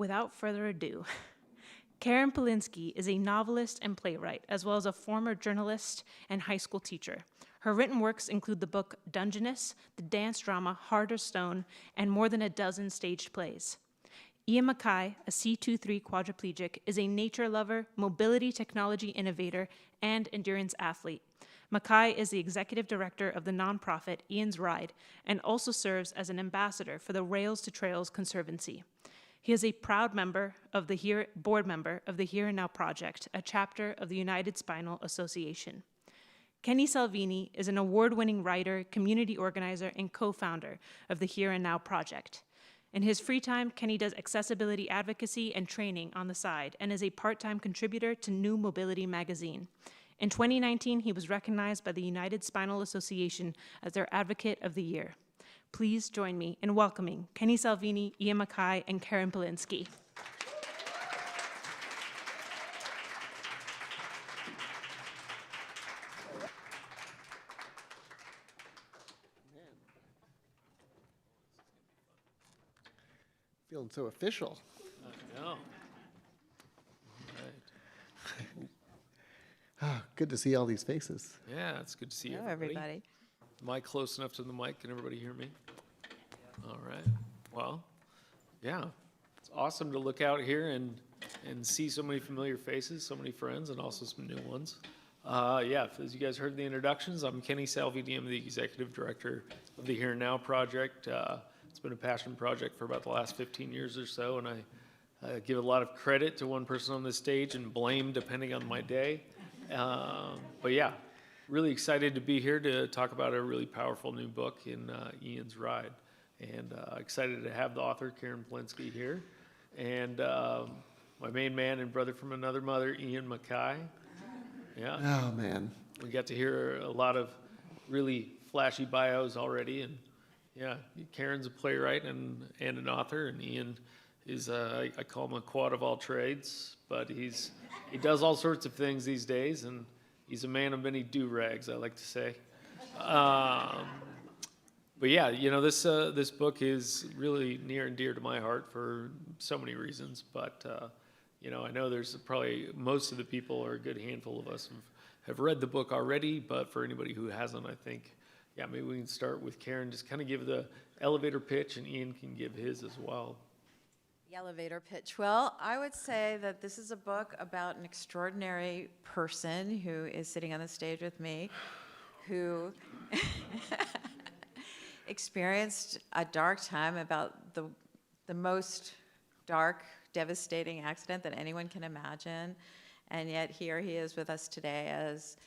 without further ado, Karen Polinsky is a novelist and playwright, as well as a former journalist and high school teacher. Her written works include the book Dungeness, the dance drama Heart of Stone, and more than a dozen staged plays. Ian Mackay, a C23 quadriplegic, is a nature lover, mobility technology innovator, and endurance athlete. Mackay is the executive director of the nonprofit Ian's Ride and also serves as an ambassador for the Rails to Trails Conservancy. He is a proud board member of the Here and Now Project, a chapter of the United Spinal Association. Kenny Salvini is an award-winning writer, community organizer, and co-founder of the Here and Now Project. In his free time, Kenny does accessibility advocacy and training on the side and is a part-time contributor to New Mobility magazine. In 2019, he was recognized by the United Spinal Association as their Advocate of the Year. Please join me in welcoming Kenny Salvini, Ian Mackay, and Karen Polinsky. Feeling so official. I know. All right. Good to see all these faces. Yeah, it's good to see Hello, everybody. everybody. Am I close enough to the mic? Can everybody hear me? All right. Well, yeah, it's awesome to look out here and see so many familiar faces, so many friends, and also some new ones. Yeah, as you guys heard the introductions, I'm Kenny Salvini. I'm the executive director of the Here and Now Project. It's been a passion project for about the last 15 years or so, and I give a lot of credit to one person on this stage and blame depending on my day. But yeah, really excited to be here to talk about a really powerful new book in Ian's Ride. And excited to have the author, Karen Polinsky, here. And my main man and brother from another mother, Ian Mackay. Yeah. Oh, man. We got to hear a lot of really flashy bios already. And yeah, Karen's a playwright and an author, and Ian is, I call him a quad of all trades, but he does all sorts of things these days, and he's a man of many do-rags, I like to say. But yeah, you know, this book is really near and dear to my heart for so many reasons, but you know, I know there's probably most of the people, or a good handful of us, have read the book already, but for anybody who hasn't, I think, yeah, maybe we can start with Karen, just kind of give the elevator pitch, and Ian can give his as well. The elevator pitch. Well, I would say that this is a book about an extraordinary person who is sitting on the stage with me, who experienced a dark time, about the most dark, devastating accident that anyone can imagine. And yet here he is with us today as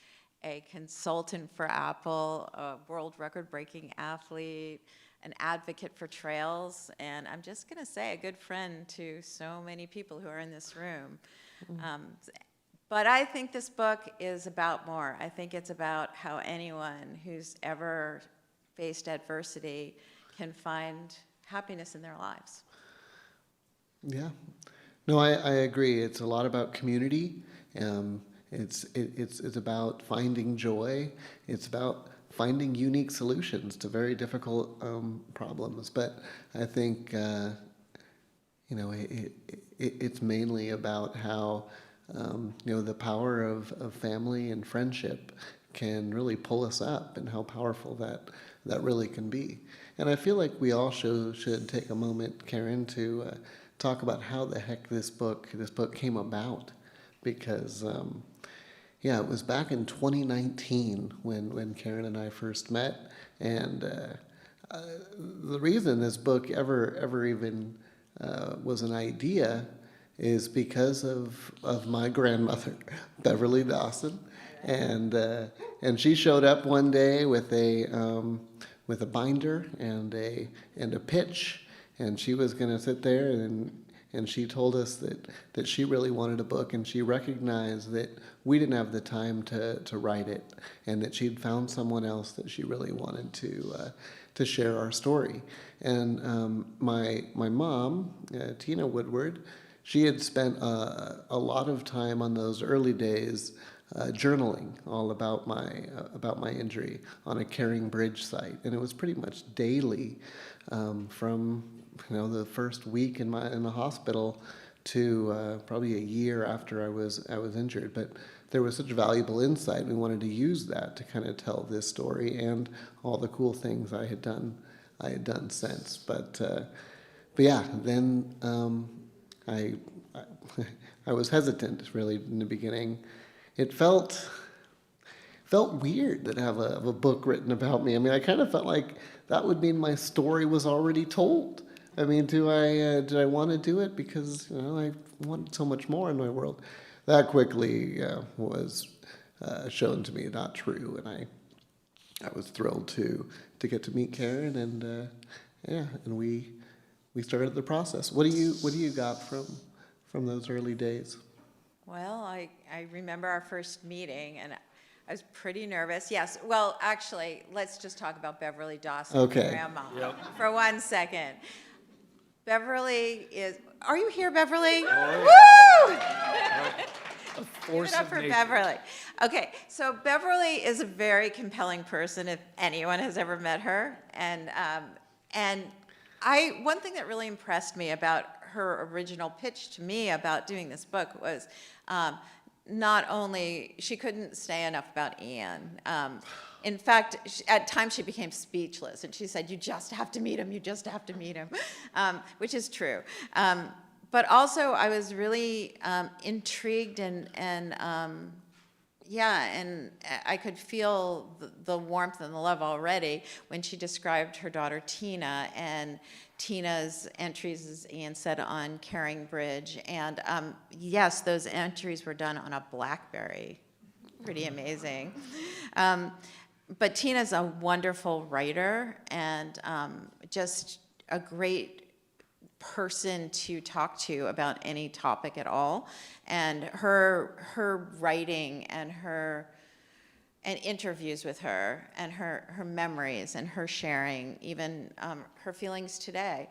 a consultant for Apple, a world record-breaking athlete, an advocate for trails, and I'm just going to say a good friend to so many people who are in this room. But I think this book is about more. I think it's about how anyone who's ever faced adversity can find happiness in their lives. Yeah. No, I agree. It's a lot about community. It's about finding joy. It's about finding unique solutions to very difficult problems. But I think, you know, it's mainly about how, you know, the power of family and friendship can really pull us up, and how powerful that really can be. And I feel like we all should take a moment, Karen, to talk about how the heck this book came about, because yeah, it was back in 2019 when Karen and I first met, and the reason this book ever even was an idea is because of my grandmother, Beverly Dawson, and she showed up one day with a binder and a pitch, and she was going to sit there, and she told us that she really wanted a book, and she recognized that we didn't have the time to write it, and that she'd found someone else that she really wanted to share our story. And my mom, Teena Woodward, she had spent a lot of time on those early days journaling all about my injury on a Caring Bridge site, and it was pretty much daily from the first week in the hospital to probably a year after I was injured. But there was such valuable insight. We wanted to use that to kind of tell this story and all the cool things I had done since. But yeah, then I I was hesitant really in the beginning. It felt weird to have a book written about me. I mean, I kind of felt like that would mean my story was already told. I mean, did I want to do it because I wanted so much more in my world? That quickly was shown to me not true, and I was thrilled to get to meet Karen, and and we started the process. What do you got from those early days? Well, I remember our first meeting, and I was pretty nervous. Yes, well, actually, let's just talk about Beverly Dawson, Okay. Grandma, Yep. for 1 second. Beverly is, are you here, Beverly? Oh, Woo! A Give force it up of for nature. Beverly. Okay, so Beverly is a very compelling person if anyone has ever met her. And one thing that really impressed me about her original pitch to me about doing this book was not only, she couldn't say enough about Ian. In fact, at times she became speechless, and she said, "You just have to meet him, you just have to meet him," which is true. But also, I was really intrigued and I could feel the warmth and the love already when she described her daughter Teena, and Teena's entries, as Ian said, on Caring Bridge. And yes, those entries were done on a BlackBerry. Pretty amazing. But Teena's a wonderful writer and just a great person to talk to about any topic at all. And her writing and interviews with her and her memories and her sharing, even her feelings today,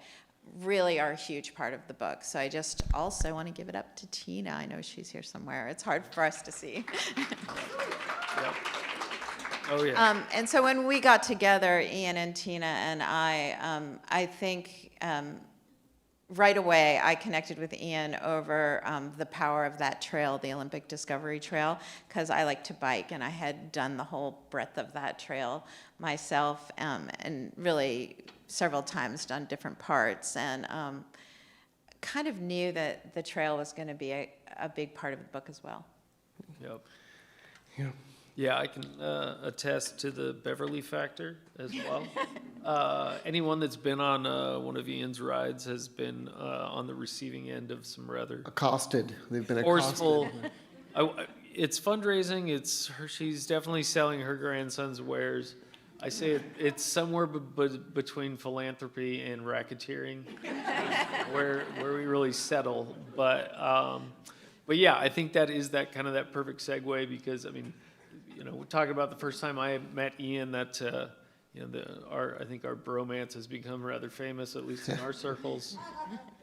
really are a huge part of the book. So I just also want to give it up to Teena. I know she's here somewhere. It's hard for us to see. Yep. Oh, yeah. And so when we got together, Ian and Teena and I think right away I connected with Ian over the power of that trail, the Olympic Discovery Trail, because I like to bike, and I had done the whole breadth of that trail myself, and really several times done different parts, and kind of knew that the trail was going to be a big part of the book as well. Yep. Yeah. Yeah, I can attest to the Beverly factor as well. Anyone that's been on one of Ian's rides has been on the receiving end of some rather Accosted. They've been forceful. accosted. It's fundraising. She's definitely selling her grandson's wares. I say it's somewhere between philanthropy and racketeering, where we really settle. But yeah, I think that is that perfect segue, because I mean, we're talking about the first time I met Ian. That I think our bromance has become rather famous, at least in our circles.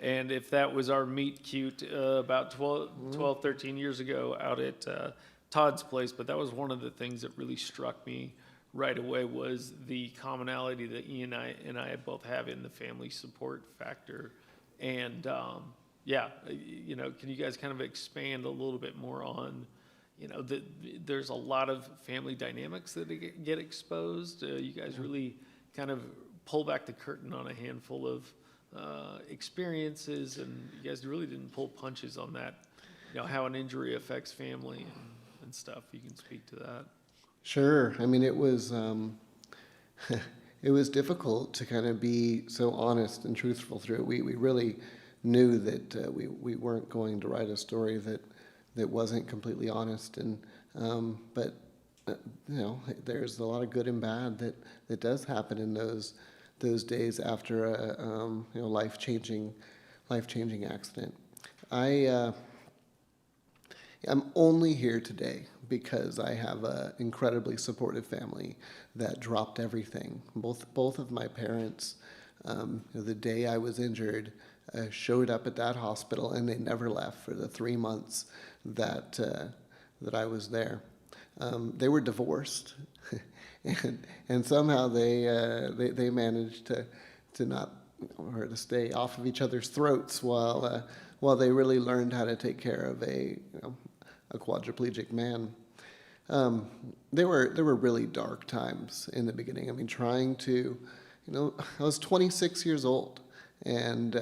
And if that was our meet cute about 12, 13 years ago out at Todd's place, but that was one of the things that really struck me right away, was the commonality that Ian and I both have in the family support factor. And can you guys kind of expand a little bit more on there's a lot of family dynamics that get exposed. You guys really kind of pull back the curtain on a handful of experiences, and you guys really didn't pull punches on that, how an injury affects family and stuff. You can speak to that. Sure. I mean, it was it was difficult to kind of be so honest and truthful through it. We really knew that we weren't going to write a story that wasn't completely honest, and but there's a lot of good and bad that does happen in those days after a life-changing accident. I'm only here today because I have an incredibly supportive family that dropped everything. Both of my parents, the day I was injured, showed up at that hospital, and they never left for the 3 months that I was there. They were divorced, and somehow they managed to not or to stay off of each other's throats while they really learned how to take care of a quadriplegic man. There were really dark times in the beginning. I mean, trying to, I was 26 years old, and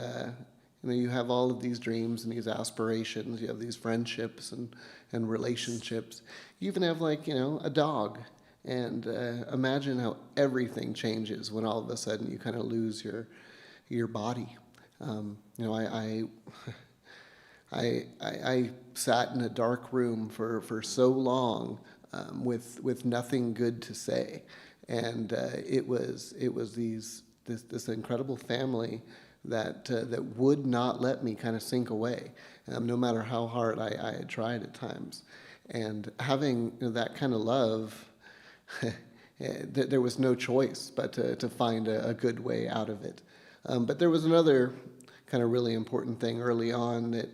you have all of these dreams and these aspirations. You have these friendships and relationships. You even have a dog. And imagine how everything changes when all of a sudden you kind of lose your body. I sat in a dark room for so long with nothing good to say, and it was this incredible family that would not let me kind of sink away, no matter how hard I had tried at times, and having that kind of love. There was no choice but to find a good way out of it. But there was another kind of really important thing early on that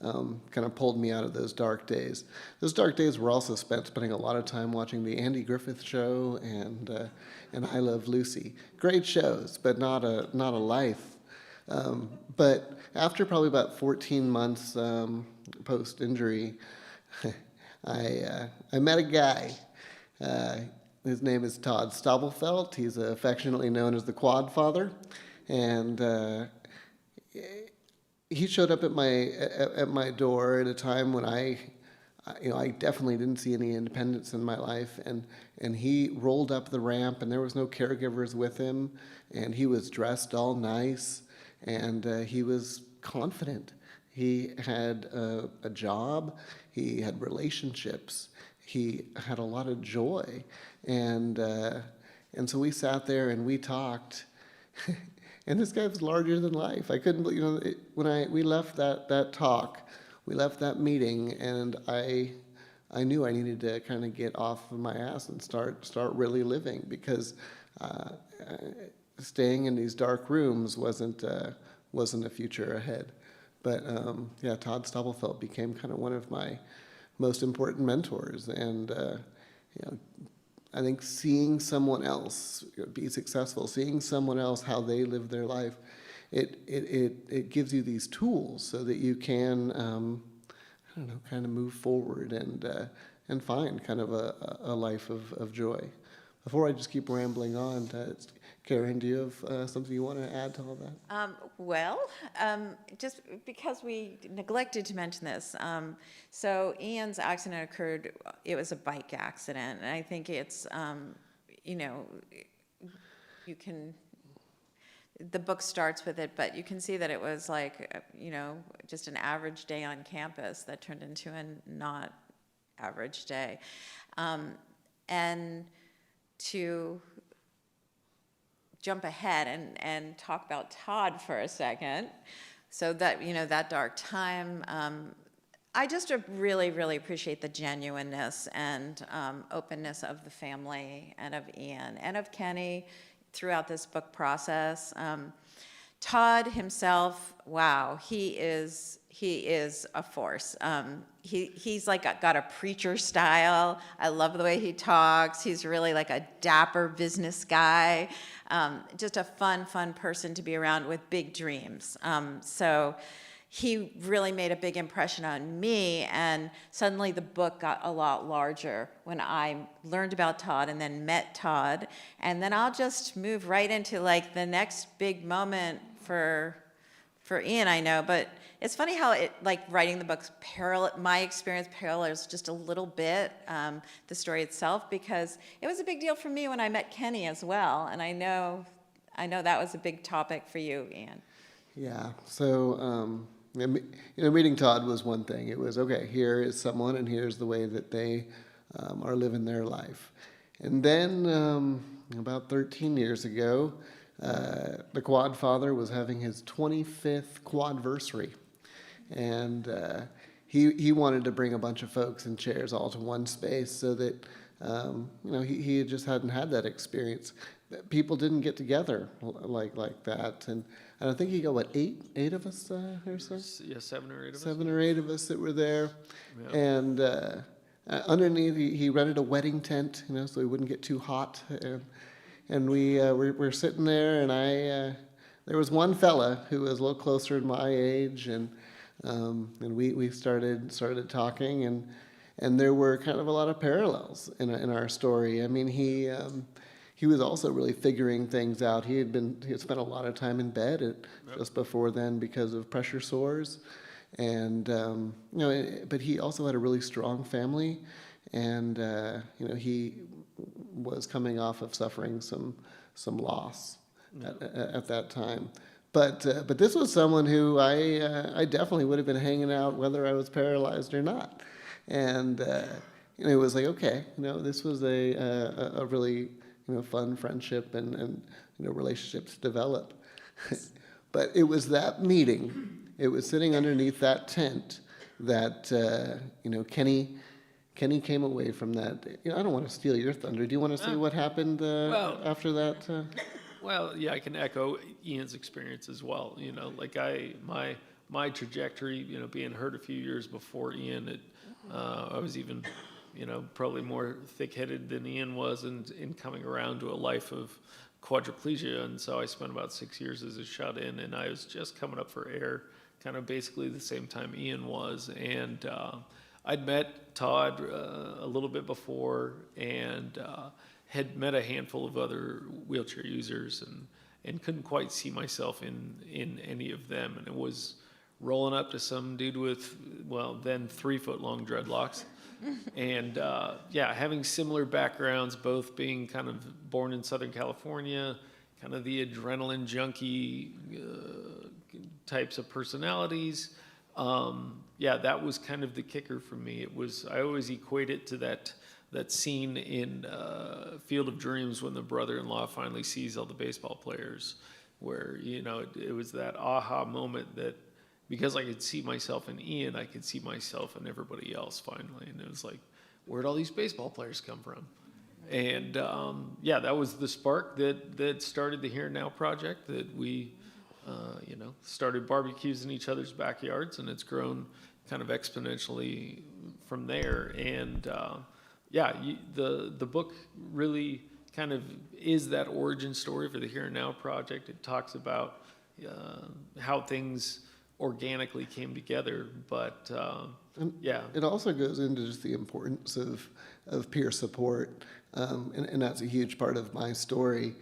kind of pulled me out of those dark days. Those dark days were also spending a lot of time watching the Andy Griffith Show and I Love Lucy. Great shows, but not a life. But after probably about 14 months post-injury, I met a guy. His name is Todd Stobelfelt. He's affectionately known as the Quad Father, and he showed up at my door at a time when I definitely didn't see any independence in my life, and he rolled up the ramp, and there was no caregivers with him, and he was dressed all nice, and he was confident. He had a job. He had relationships. He had a lot of joy, and so we sat there and we talked, and this guy was larger than life. I couldn't believe, we left that talk, we left that meeting, and I knew I needed to kind of get off of my ass and start really living, because staying in these dark rooms wasn't a future ahead. But Todd Stobelfelt became kind of one of my most important mentors, and I think seeing someone else be successful, seeing someone else how they live their life, it gives you these tools so that you can kind of move forward and find kind of a life of joy. Before I just keep rambling on, Karen, do you have something you want to add to all that? Just because we neglected to mention this, so Ian's accident occurred, it was a bike accident, and I think it's, the book starts with it, but you can see that it was like, just an average day on campus that turned into a not average day. And to jump ahead and talk about Todd for a second. So that, that dark time, I just really, really appreciate the genuineness and openness of the family and of Ian and of Kenny throughout this book process. Todd himself, wow, he is a force. He's like got a preacher style. I love the way he talks. He's really like a dapper business guy. Just a fun person to be around with big dreams. So he really made a big impression on me, and suddenly the book got a lot larger when I learned about Todd and then met Todd. And then I'll just move right into like the next big moment for Ian, I know, but it's funny how it, like writing the book's my experience parallels just a little bit the story itself, because it was a big deal for me when I met Kenny as well, and I know that was a big topic for you, Ian. Yeah. So meeting Todd was one thing. It was, okay, here is someone, and here's the way that they are living their life. And then about 13 years ago, the Quad Father was having his 25th quadversary, and he wanted to bring a bunch of folks in chairs all to one space so that he just hadn't had that experience. People didn't get together like that, and I think he got eight of us or so. Yeah, 7 or 8 of us. 7 or 8 of us that were there, Yeah. and underneath he rented a wedding tent, so he wouldn't get too hot. And we were sitting there, and there was one fella who was a little closer to my age, and we started talking, and there were kind of a lot of parallels in our story. I mean, he was also really figuring things out. He had spent a lot of time in bed just before then because of pressure sores, and but he also had a really strong family, and he was coming off of suffering some loss at that time. But this was someone who I definitely would have been hanging out whether I was paralyzed or not, and it was like, okay, this was a really fun friendship and relationship to develop. But it was that meeting, it was sitting underneath that tent that Kenny came away from that. I don't want to steal your thunder. Do you want to say what happened after that? Well, yeah, I can echo Ian's experience as well. Like my trajectory, being hurt a few years before Ian, I was even, probably more thick-headed than Ian was in coming around to a life of quadriplegia. And so I spent about 6 years as a shut-in, and I was just coming up for air, kind of basically the same time Ian was. And I'd met Todd a little bit before, and had met a handful of other wheelchair users, and couldn't quite see myself in any of them. And it was rolling up to some dude with, then 3-foot-long dreadlocks. And having similar backgrounds, both being kind of born in Southern California, kind of the adrenaline junkie types of personalities. That was kind of the kicker for me. I always equate it to that scene in Field of Dreams when the brother-in-law finally sees all the baseball players, where it was that aha moment that, because I could see myself in Ian, I could see myself in everybody else finally. And it was like, where'd all these baseball players come from? And that was the spark that started the Here and Now project, that we started barbecues in each other's backyards, and it's grown kind of exponentially from there. And the book really kind of is that origin story for the Here and Now project. It talks about how things organically came together, but It also goes into just the importance of peer support, and that's a huge part of my story.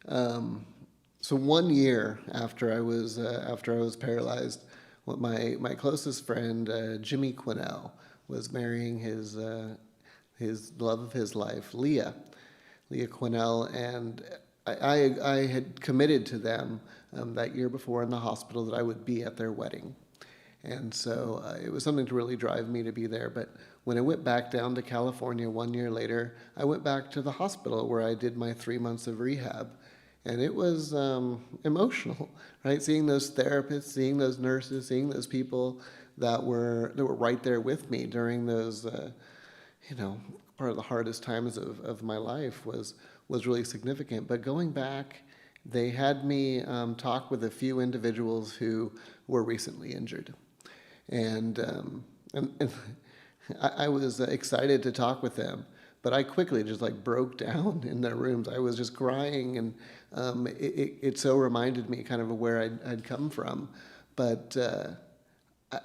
So 1 year after I was paralyzed, my closest friend, Jimmy Quinnell, was marrying his love of his life, Leah Quinnell, and I had committed to them that year before in the hospital that I would be at their wedding. And so it was something to really drive me to be there. But when I went back down to California 1 year later, I went back to the hospital where I did my 3 months of rehab. And it was emotional, right? Seeing those therapists, seeing those nurses, seeing those people that were right there with me during those, part of the hardest times of my life was really significant. But going back, they had me talk with a few individuals who were recently injured. And I was excited to talk with them, but I quickly just broke down in their rooms. I was just crying, and it so reminded me kind of where I'd come from. But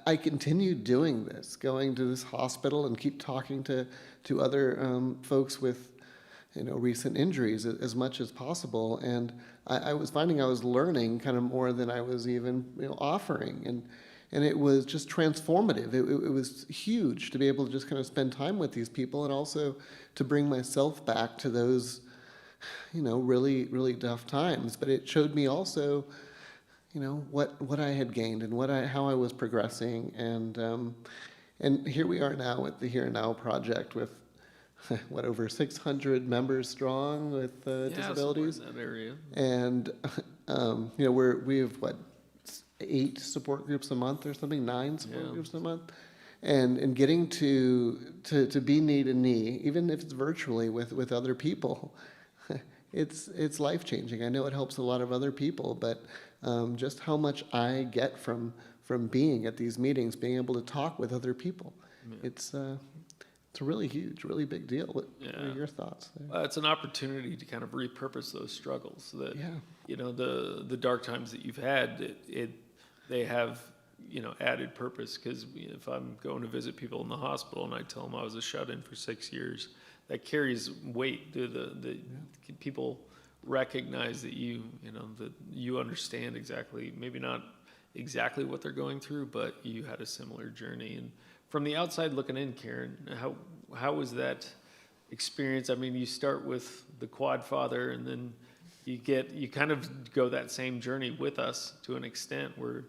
I continued doing this, going to this hospital and keep talking to other folks with recent injuries as much as possible. And I was finding I was learning kind of more than I was even offering. And it was just transformative. It was huge to be able to just kind of spend time with these people, and also to bring myself back to those, really, really tough times. But it showed me also, what I had gained and how I was progressing. And here we are now at the Here and Now project with, over 600 members strong with disabilities. Somewhere in that area. And, we have 8 support groups a month or something, 9 support groups a month, and getting to be knee to knee, even if it's virtually with other people, it's life changing. I know it helps a lot of other people, but just how much I get from being at these meetings, being able to talk with other people, it's it's a really huge, really big deal. What are Yeah. your thoughts there? It's an opportunity to kind of repurpose those struggles that, Yeah. you know, the dark times that you've had, they have, you know, added purpose. Because if I'm going to visit people in the hospital and I tell them I was a shut-in for 6 years, that carries weight. People recognize that you know, that you understand exactly, maybe not exactly what they're going through, but you had a similar journey. And from the outside looking in, Karen, how was that experience? I mean, you start with the quad father, and then you kind of go that same journey with us to an extent where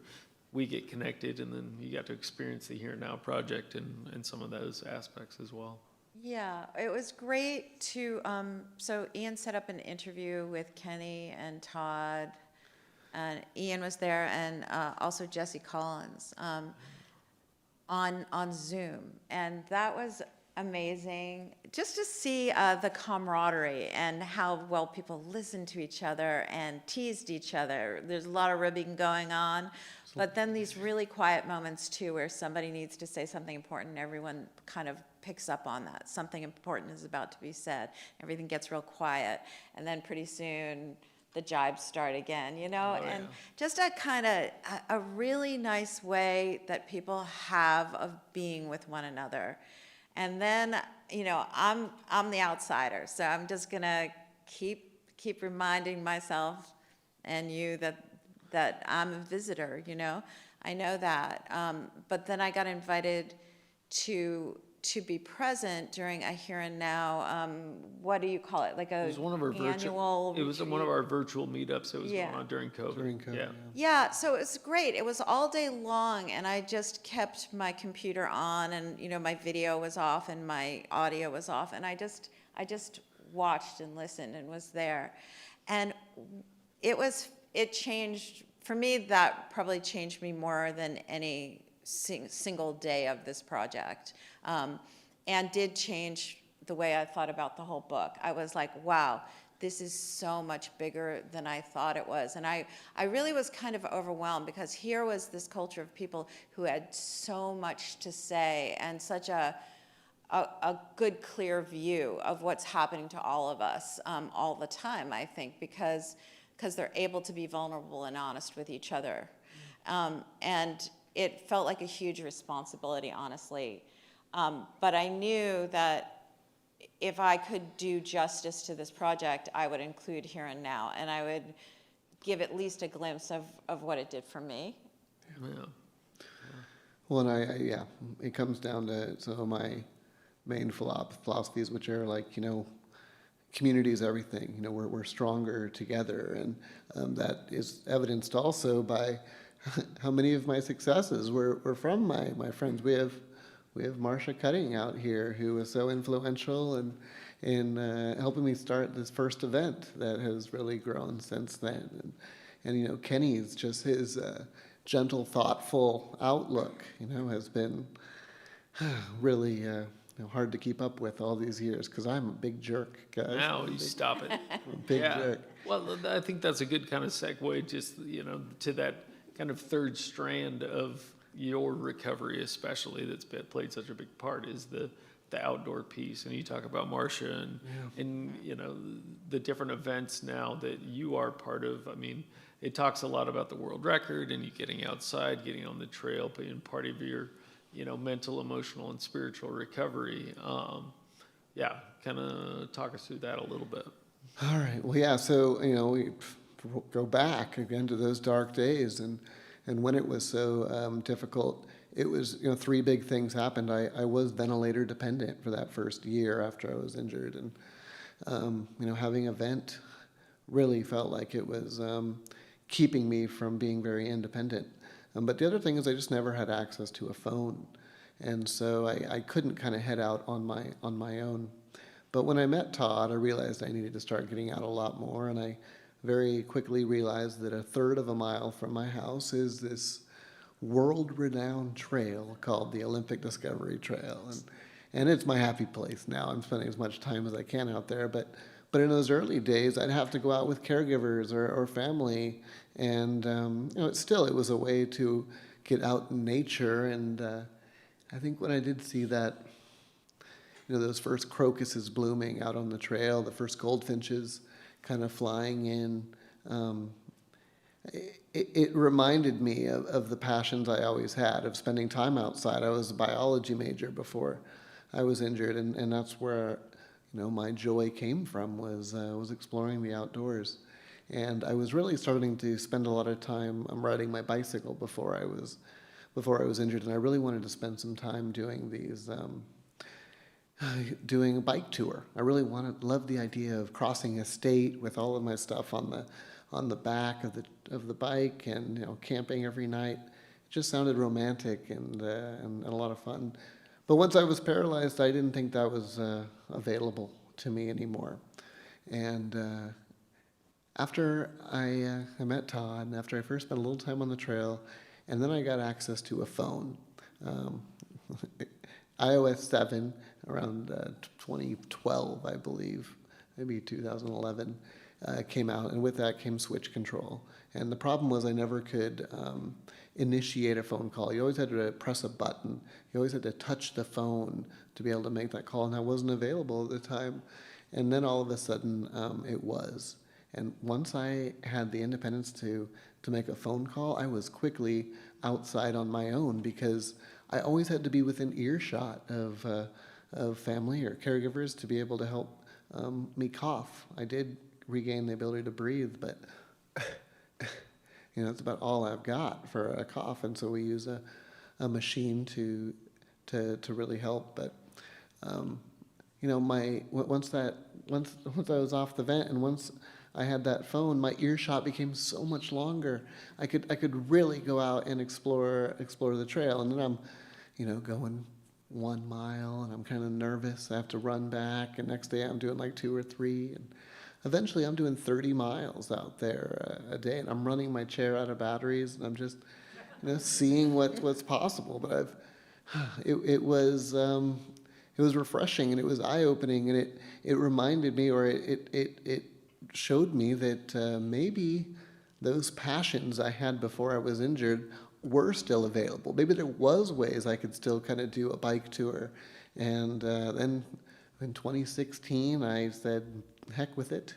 we get connected, and then you got to experience the Here and Now project and some of those aspects as well. Yeah, it was great to, so Ian set up an interview with Kenny and Todd, and Ian was there, and also Jesse Collins on Zoom. And that was amazing, just to see the camaraderie and how well people listened to each other and teased each other. There's a lot of ribbing going on, but then these really quiet moments too, where somebody needs to say something important, and everyone kind of picks up on that. Something important is about to be said. Everything gets real quiet, and then pretty soon the jibes start again, you know? Oh, and yeah. just a kind of a really nice way that people have of being with one another. And then, you know, I'm the outsider, so I'm just gonna keep reminding myself and you that I'm a visitor, you know? I know that. But then I got invited to be present during a Here and Now, what do you call it? Like It a was one of our annual It was one of retreat? our virtual meetups that was Yeah. going on during COVID. During COVID, Yeah. Yeah, so it was great. It was all day long, and I just kept my computer on, and you know, my video was off and my audio was off, and I just watched and listened and was there. And it changed for me. That probably changed me more than any single day of this project, and did change the way I thought about the whole book. I was like, wow, this is so much bigger than I thought it was. And I really was kind of overwhelmed, because here was this culture of people who had so much to say and such a good, clear view of what's happening to all of us all the time, I think, because they're able to be vulnerable and honest with each other. And it felt like a huge responsibility, honestly. But I knew that if I could do justice to this project, I would include Here and Now, and I would give at least a glimpse of what it did for me. Yeah. Well, and yeah, it comes down to some of my main philosophies, which are like, you know, community is everything. You know, we're stronger together, and that is evidenced also by how many of my successes were from my friends. We have Marcia Cutting out here, who was so influential in helping me start this first event that has really grown since then. And you know, Kenny's just his gentle, thoughtful outlook, you know, has been really you know, hard to keep up with all these years, because I'm a big jerk, guys. Now you stop it. I'm a big Yeah. jerk. Well, I think that's a good kind of segue, just, you know, to that kind of third strand of your recovery, especially, that's played such a big part, is the outdoor piece. And you talk about Marcia and you know, the different events now that you are part of. I mean, it talks a lot about the world record and you getting outside, getting on the trail, being part of your, you know, mental, emotional, and spiritual recovery. Yeah, kind of talk us through that a little bit. All right. Well, yeah. So, you know, we go back again to those dark days, and when it was so difficult, it was, you know, three big things happened. I was ventilator dependent for that first year after I was injured, and you know, having a vent really felt like it was keeping me from being very independent. But the other thing is, I just never had access to a phone, and so I couldn't kind of head out on my own. But when I met Todd, I realized I needed to start getting out a lot more, and I very quickly realized that a third of a mile from my house is this world-renowned trail called the Olympic Discovery Trail, and it's my happy place now. I'm spending as much time as I can out there, but in those early days, I'd have to go out with caregivers or family, and you know, it was a way to get out in nature. And I think when I did see that, those first crocuses blooming out on the trail, the first goldfinches kind of flying in. It reminded me of the passions I always had of spending time outside. I was a biology major before I was injured, and that's where my joy came from, was exploring the outdoors. And I was really starting to spend a lot of time riding my bicycle before I was injured, and I really wanted to spend some time doing doing a bike tour. I really loved the idea of crossing a state with all of my stuff on the back of the bike, and camping every night. It just sounded romantic and a lot of fun. But once I was paralyzed, I didn't think that was available to me anymore. And after I met Todd, and after I first spent a little time on the trail, and then I got access to a phone. iOS 7, around 2012, I believe, maybe 2011, came out, and with that came switch control. And the problem was I never could initiate a phone call. You always had to press a button. You always had to touch the phone to be able to make that call, and that wasn't available at the time. And then all of a sudden, it was. And once I had the independence to make a phone call, I was quickly outside on my own, because I always had to be within earshot of family or caregivers to be able to help me cough. I did regain the ability to breathe, but that's about all I've got for a cough, and so we use a machine to really help. But once I was off the vent, and once I had that phone, my earshot became so much longer. I could really go out and explore the trail. And then I'm, going 1 mile, and I'm kind of nervous. I have to run back, and next day I'm doing like 2 or 3, and eventually I'm doing 30 miles out there a day, and I'm running my chair out of batteries, and I'm just, seeing what's possible. But it was refreshing, and it was eye-opening, and it reminded me, or it showed me that maybe those passions I had before I was injured were still available. Maybe there was ways I could still kind of do a bike tour. And then in 2016, I said, heck with it.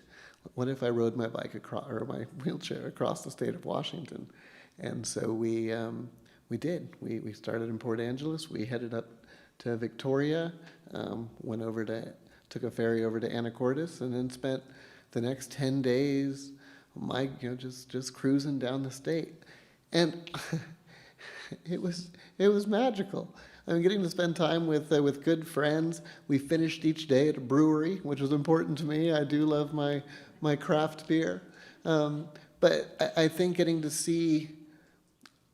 What if I rode my bike or my wheelchair across the state of Washington? And so we did. We started in Port Angeles. We headed up to Victoria, took a ferry over to Anacortes, and then spent the next 10 days, just cruising down the state. And it was magical. I mean, getting to spend time with good friends. We finished each day at a brewery, which was important to me. I do love my craft beer. But I think getting to see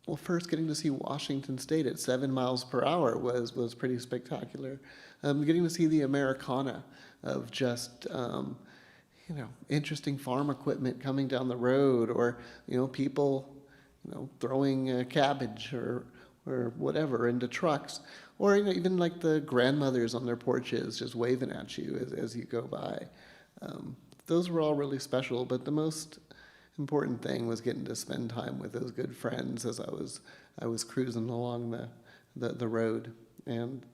Washington State at 7 miles per hour was pretty spectacular. Getting to see the Americana of just interesting farm equipment coming down the road, or people throwing cabbage or whatever into trucks, or even like the grandmothers on their porches just waving at you as you go by. Those were all really special, but the most important thing was getting to spend time with those good friends as I was cruising along the road. And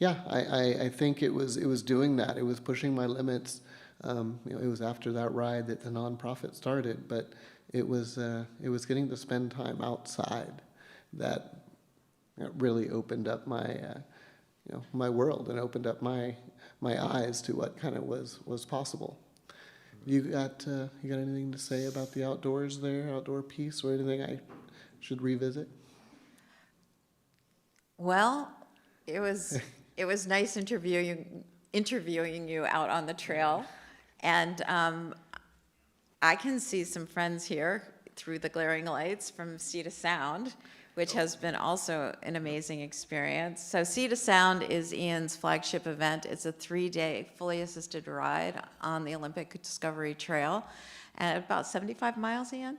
yeah, I think it was doing that. It was pushing my limits. It was after that ride that the nonprofit started, but it was getting to spend time outside that really opened up my my world, and opened up my eyes to what kind of was possible. You got anything to say about the outdoors there, outdoor piece, or anything I should revisit? Well, it was nice interviewing you out on the trail, and I can see some friends here through the glaring lights from Sea to Sound, which has been also an amazing experience. So Sea to Sound is Ian's flagship event. It's a 3-day fully assisted ride on the Olympic Discovery Trail, and about 75 miles, Ian?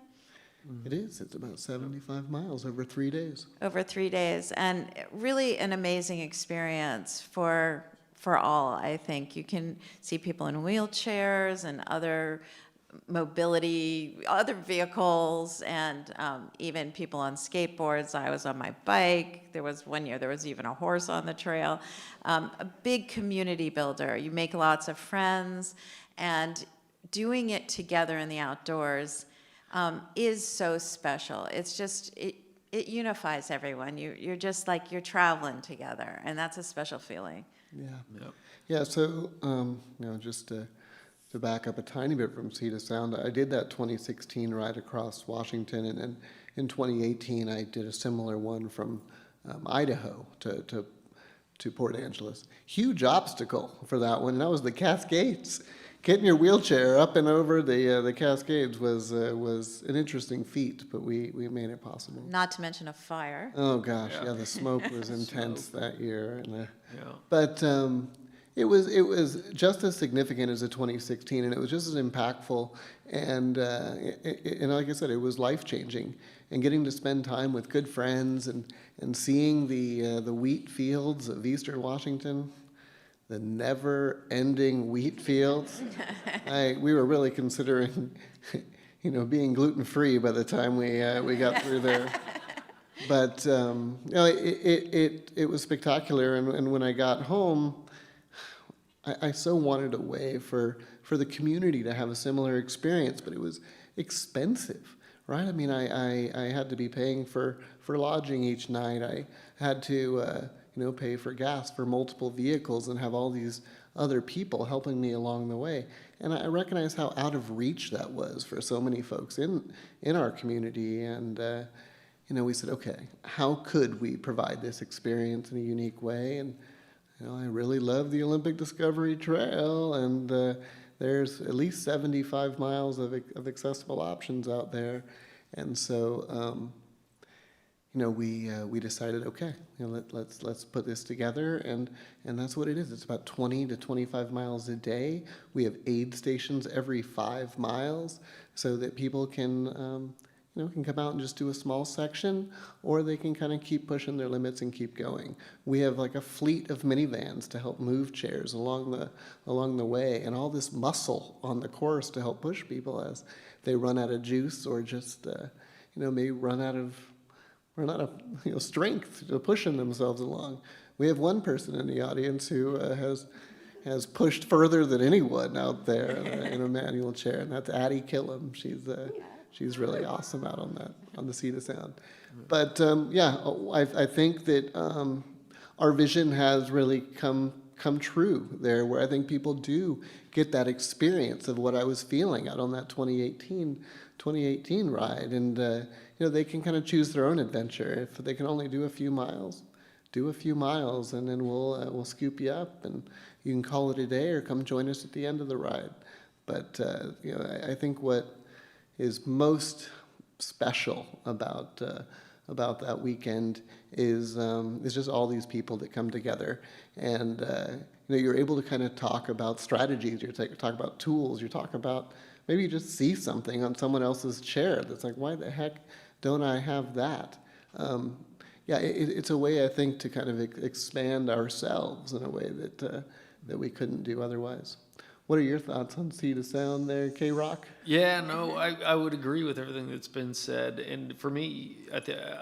It is. It's about 75 miles over 3 days. Over 3 days, and really an amazing experience for all, I think. You can see people in wheelchairs and other mobility, other vehicles, and even people on skateboards. I was on my bike. There was one year there was even a horse on the trail. A big community builder. You make lots of friends, and doing it together in the outdoors is so special. It's just, it unifies everyone. You're just like you're traveling together, and that's a special feeling. Yeah. Yep. Yeah, so, just to back up a tiny bit from Sea to Sound, I did that 2016 ride across Washington, and then in 2018, I did a similar one from Idaho to Port Angeles. Huge obstacle for that one, and that was the Cascades. Getting your wheelchair up and over the Cascades was an interesting feat, but we made it possible. Not to mention a fire. Oh gosh, Yeah. yeah, the smoke was intense that year, and Yeah. but it was just as significant as the 2016, and it was just as impactful, and like I said, it was life changing, and getting to spend time with good friends and seeing the wheat fields of Eastern Washington. The never-ending wheat fields. We were really considering, being gluten-free by the time we got through there. But it was spectacular. And when I got home, I so wanted a way for the community to have a similar experience, but it was expensive, right? I mean, I had to be paying for lodging each night. I had to pay for gas for multiple vehicles and have all these other people helping me along the way. And I recognize how out of reach that was for so many folks in our community. And, we said, okay, how could we provide this experience in a unique way? And, I really love the Olympic Discovery Trail, and there's at least 75 miles of accessible options out there. And so, we decided, okay, let's put this together, and that's what it is. It's about 20 to 25 miles a day. We have aid stations every 5 miles, so that people can come out and just do a small section, or they can kind of keep pushing their limits and keep going. We have like a fleet of minivans to help move chairs along the way, and all this muscle on the course to help push people as they run out of juice, or just maybe run out of strength to pushing themselves along. We have one person in the audience who has pushed further than anyone out there in a manual chair, and that's Addie Killam. She's really awesome out on the Sea to Sound. But I think that our vision has really come true there, where I think people do get that experience of what I was feeling out on that 2018 ride, and they can kind of choose their own adventure. If they can only do a few miles, and then we'll scoop you up, and you can call it a day or come join us at the end of the ride. But I think what is most special about that weekend is just all these people that come together, and you're able to kind of talk about strategies, you talk about tools, you talk about maybe you just see something on someone else's chair that's like, why the heck don't I have that? It's a way, I think, to kind of expand ourselves in a way that we couldn't do otherwise. What are your thoughts on Sea to Sound there, K-Rock? Yeah, no, I would agree with everything that's been said. And for me,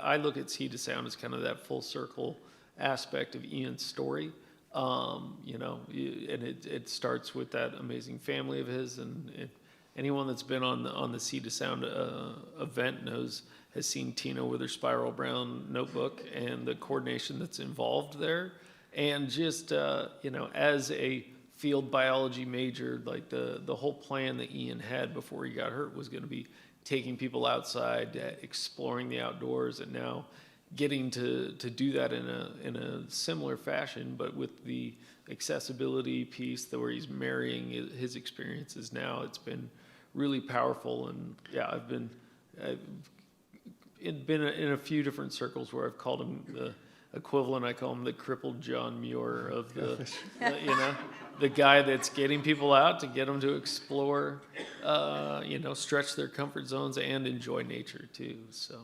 I look at Sea to Sound as kind of that full circle aspect of Ian's story. And it starts with that amazing family of his. And anyone that's been on the Sea to Sound event has seen Teena with her spiral brown notebook and the coordination that's involved there. And just, as a field biology major, like the whole plan that Ian had before he got hurt was going to be taking people outside, exploring the outdoors, and now getting to do that in a similar fashion, but with the accessibility piece where he's marrying his experiences now. It's been really powerful, and I've been in a few different circles where I've called him the equivalent. I call him the crippled John Muir of the guy that's getting people out to get them to explore, stretch their comfort zones and enjoy nature too. So,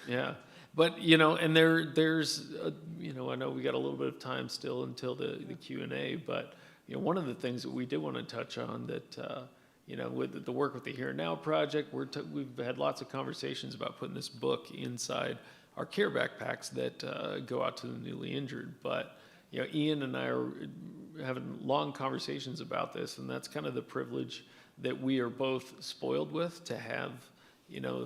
yeah. But, and there's, I know we got a little bit of time still until the Q&A, but, one of the things that we did want to touch on that, with the work with the Here and Now Project, we've had lots of conversations about putting this book inside our care backpacks that go out to the newly injured. But Ian and I are having long conversations about this, and that's kind of the privilege that we are both spoiled with, to have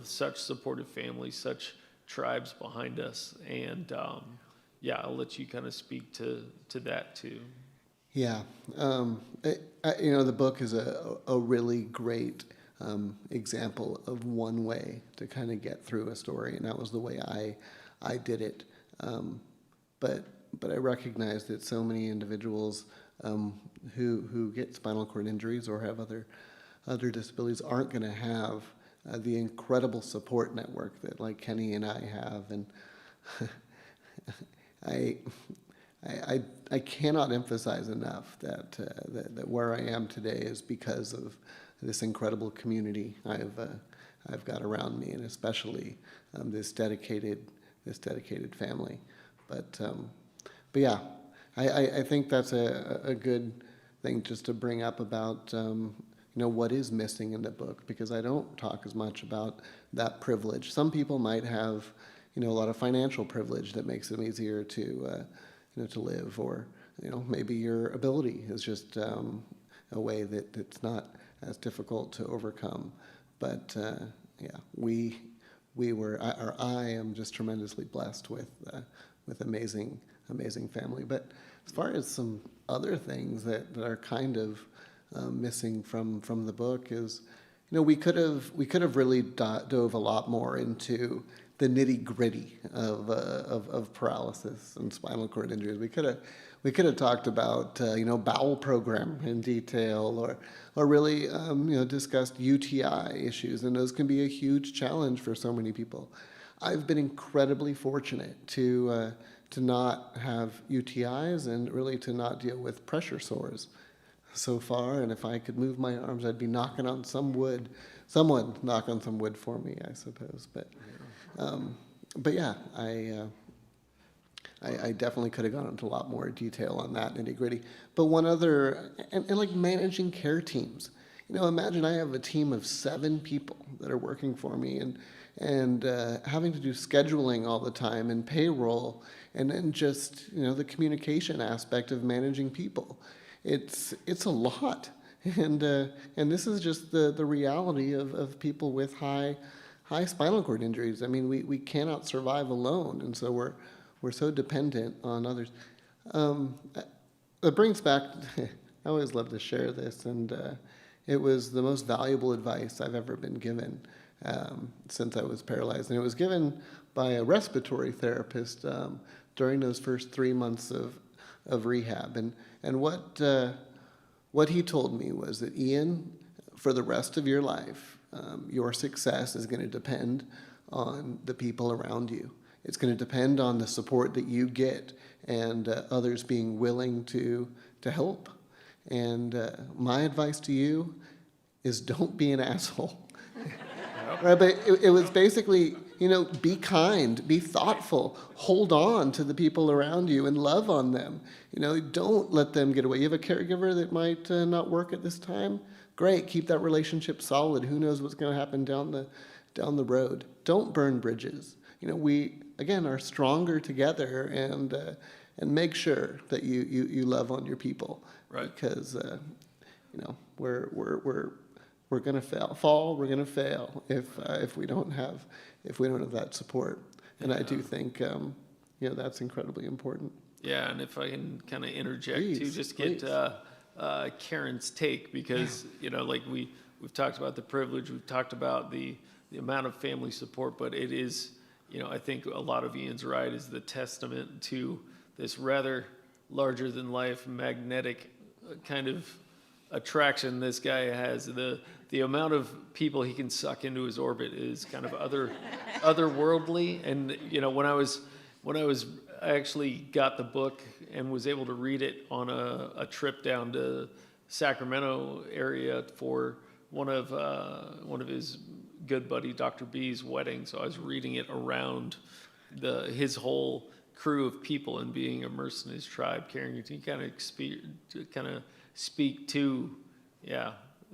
such supportive families, such tribes behind us. And I'll let you kind of speak to that too. Yeah, the book is a really great example of one way to kind of get through a story, and that was the way I did it. But I recognize that so many individuals who get spinal cord injuries or have other disabilities aren't going to have the incredible support network that like Kenny and I have, and I cannot emphasize enough that where I am today is because of this incredible community I've got around me, and especially this dedicated family. But yeah, I think that's a good thing just to bring up about what is missing in the book, because I don't talk as much about that privilege. Some people might have a lot of financial privilege that makes them easier to live, or maybe your ability is just a way that it's not as difficult to overcome. But I am just tremendously blessed with amazing family. But as far as some other things that are kind of missing from the book is, we could have really dove a lot more into the nitty-gritty of paralysis and spinal cord injuries. We could have talked about bowel program in detail, or really discussed UTI issues, and those can be a huge challenge for so many people. I've been incredibly fortunate to not have UTIs, and really to not deal with pressure sores so far. And if I could move my arms, I'd be knocking on some wood. Someone knock on some wood for me, I suppose. But yeah, I definitely could have gone into a lot more detail on that nitty gritty. But one other, and like managing care teams. Imagine I have a team of 7 people that are working for me, and having to do scheduling all the time, and payroll, and then just the communication aspect of managing people. It's a lot, and this is just the reality of people with high spinal cord injuries. I mean, we cannot survive alone, and so we're so dependent on others. It brings back, I always love to share this, and it was the most valuable advice I've ever been given since I was paralyzed, and it was given by a respiratory therapist during those first 3 months of rehab. And what he told me was that, Ian, for the rest of your life, your success is going to depend on the people around you. It's going to depend on the support that you get, and others being willing to help. And my advice to you is, don't be an asshole. Right, but it was basically, be kind, be thoughtful, hold on to the people around you and love on them. Don't let them get away. You have a caregiver that might not work at this time? Great, keep that relationship solid. Who knows what's going to happen down the road? Don't burn bridges. We, again, are stronger together, and make sure that you love on your people. Right. Because, we're going to fall. We're going to fail if we don't have that support. And I do think that's incredibly important. Yeah, and if I can kind of interject Please, too, just get Karen's take, because like we've talked about the privilege, we've talked about the amount of family support, but it is, I think a lot of Ian's right is the testament to this rather larger than life magnetic kind of attraction this guy has. The amount of people he can suck into his orbit is kind of otherworldly. And when I actually got the book and was able to read it on a trip down to Sacramento area for one of his good buddy Dr. B's wedding. So I was reading it around his whole crew of people and being immersed in his tribe. Karen, you kind of speak to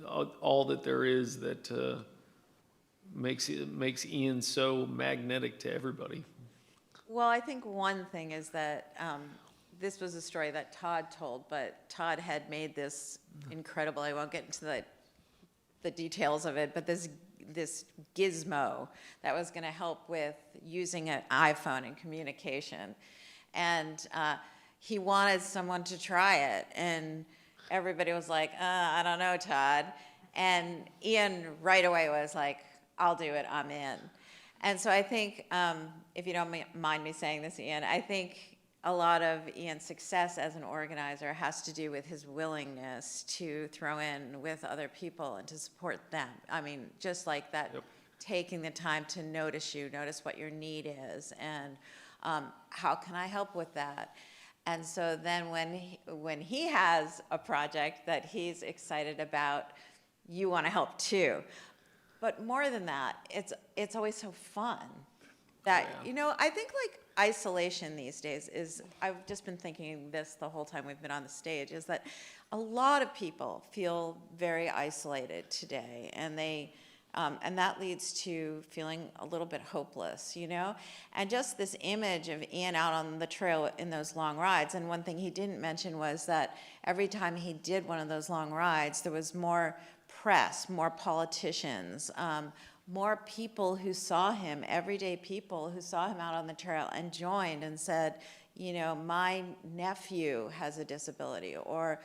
all that there is that makes Ian so magnetic to everybody. Well, I think one thing is that this was a story that Todd told, but Todd had made this incredible, I won't get into the details of it, but this gizmo that was going to help with using an iPhone in communication. And he wanted someone to try it. And everybody was like, I don't know, Todd. And Ian right away was like, I'll do it, I'm in. And so I think, if you don't mind me saying this, Ian, I think a lot of Ian's success as an organizer has to do with his willingness to throw in with other people and to support them. I mean, just like that, yep. Taking the time to notice you, notice what your need is, and how can I help with that? And so then when he has a project that he's excited about, you want to help too. But more than that, it's always so fun. That, I think like isolation these days is, I've just been thinking this the whole time we've been on the stage, is that a lot of people feel very isolated today, and and that leads to feeling a little bit hopeless, And just this image of Ian out on the trail in those long rides, and one thing he didn't mention was that every time he did one of those long rides, there was more press, more politicians, more people who saw him, everyday people who saw him out on the trail and joined and said, my nephew has a disability, or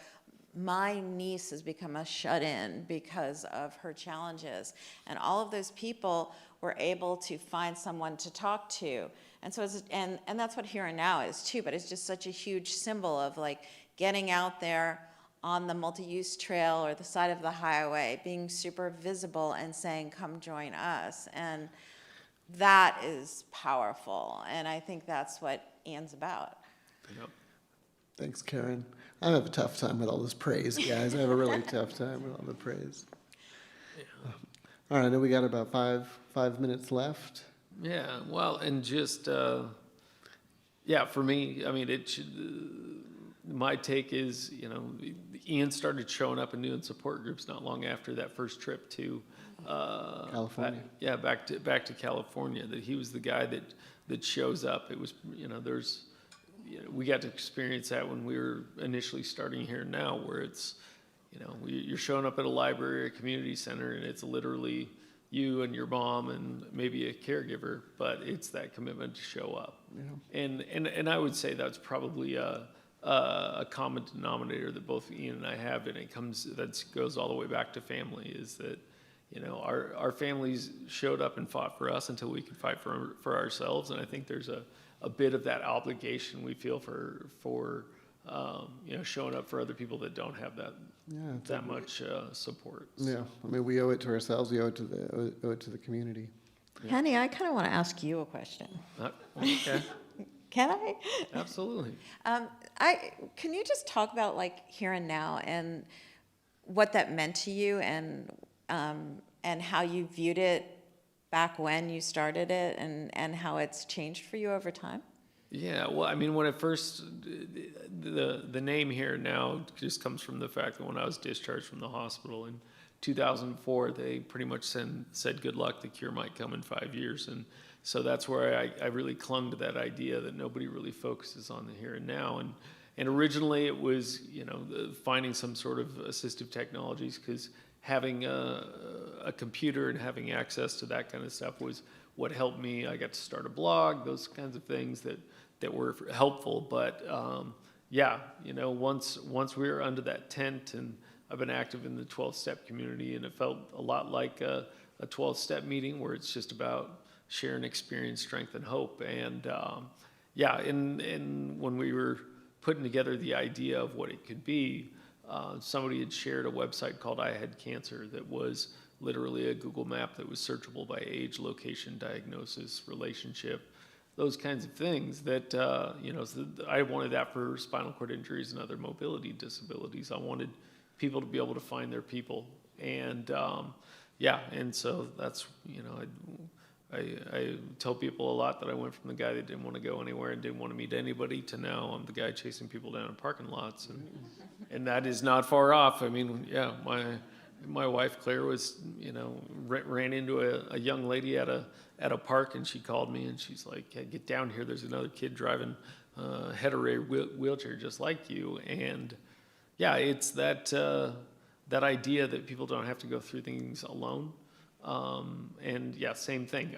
my niece has become a shut-in because of her challenges. And all of those people were able to find someone to talk to. And so and that's what Here and Now is too, but it's just such a huge symbol of like getting out there on the multi-use trail or the side of the highway, being super visible and saying, come join us. And that is powerful. And I think that's what Ian's about. Yep. Thanks, Karen. I have a tough time with all this praise, guys. I have a really tough time with all the praise. Yeah. All right, I know we got about five minutes left. Yeah, well, and just, for me, I mean, it should, my take is, Ian started showing up and doing support groups not long after that first trip to California. Back to California. That he was the guy that shows up. It was, we got to experience that when we were initially starting Here Now, where it's, you're showing up at a library, a community center, and it's literally you and your mom and maybe a caregiver, but it's that commitment to show up. Yeah. And I would say that's probably a common denominator that both Ian and I have, and that goes all the way back to family, is that, our families showed up and fought for us until we could fight for ourselves. And I think there's a bit of that obligation we feel for showing up for other people that don't have that much support. So. Yeah, I mean, we owe it to ourselves. We owe it to the community. Yeah. Penny, I kind of want to ask you a question. Okay. Can I? Absolutely. Can you just talk about like Here and Now and what that meant to you, and how you viewed it back when you started it, and how it's changed for you over time? Yeah, well, I mean, when it first, the name Here Now just comes from the fact that when I was discharged from the hospital in 2004, they pretty much said good luck, the cure might come in 5 years. And so that's where I really clung to that idea that nobody really focuses on the here and now. And originally it was, finding some sort of assistive technologies, because having a computer and having access to that kind of stuff was what helped me. I got to start a blog, those kinds of things that were helpful. But once we were under that tent, and I've been active in the 12-step community, and it felt a lot like a 12-step meeting where it's just about sharing experience, strength, and hope. And and when we were putting together the idea of what it could be, somebody had shared a website called I Had Cancer that was literally a Google map that was searchable by age, location, diagnosis, relationship, those kinds of things that, so I wanted that for spinal cord injuries and other mobility disabilities. I wanted people to be able to find their people. And and so that's, I tell people a lot that I went from the guy that didn't want to go anywhere and didn't want to meet anybody to now I'm the guy chasing people down in parking lots. And that is not far off. I mean, my wife Claire was, ran into a young lady at a park, and she called me and she's like, hey, get down here. There's another kid driving a head-array wheelchair just like you. And yeah, it's that idea that people don't have to go through things alone. And yeah, same thing.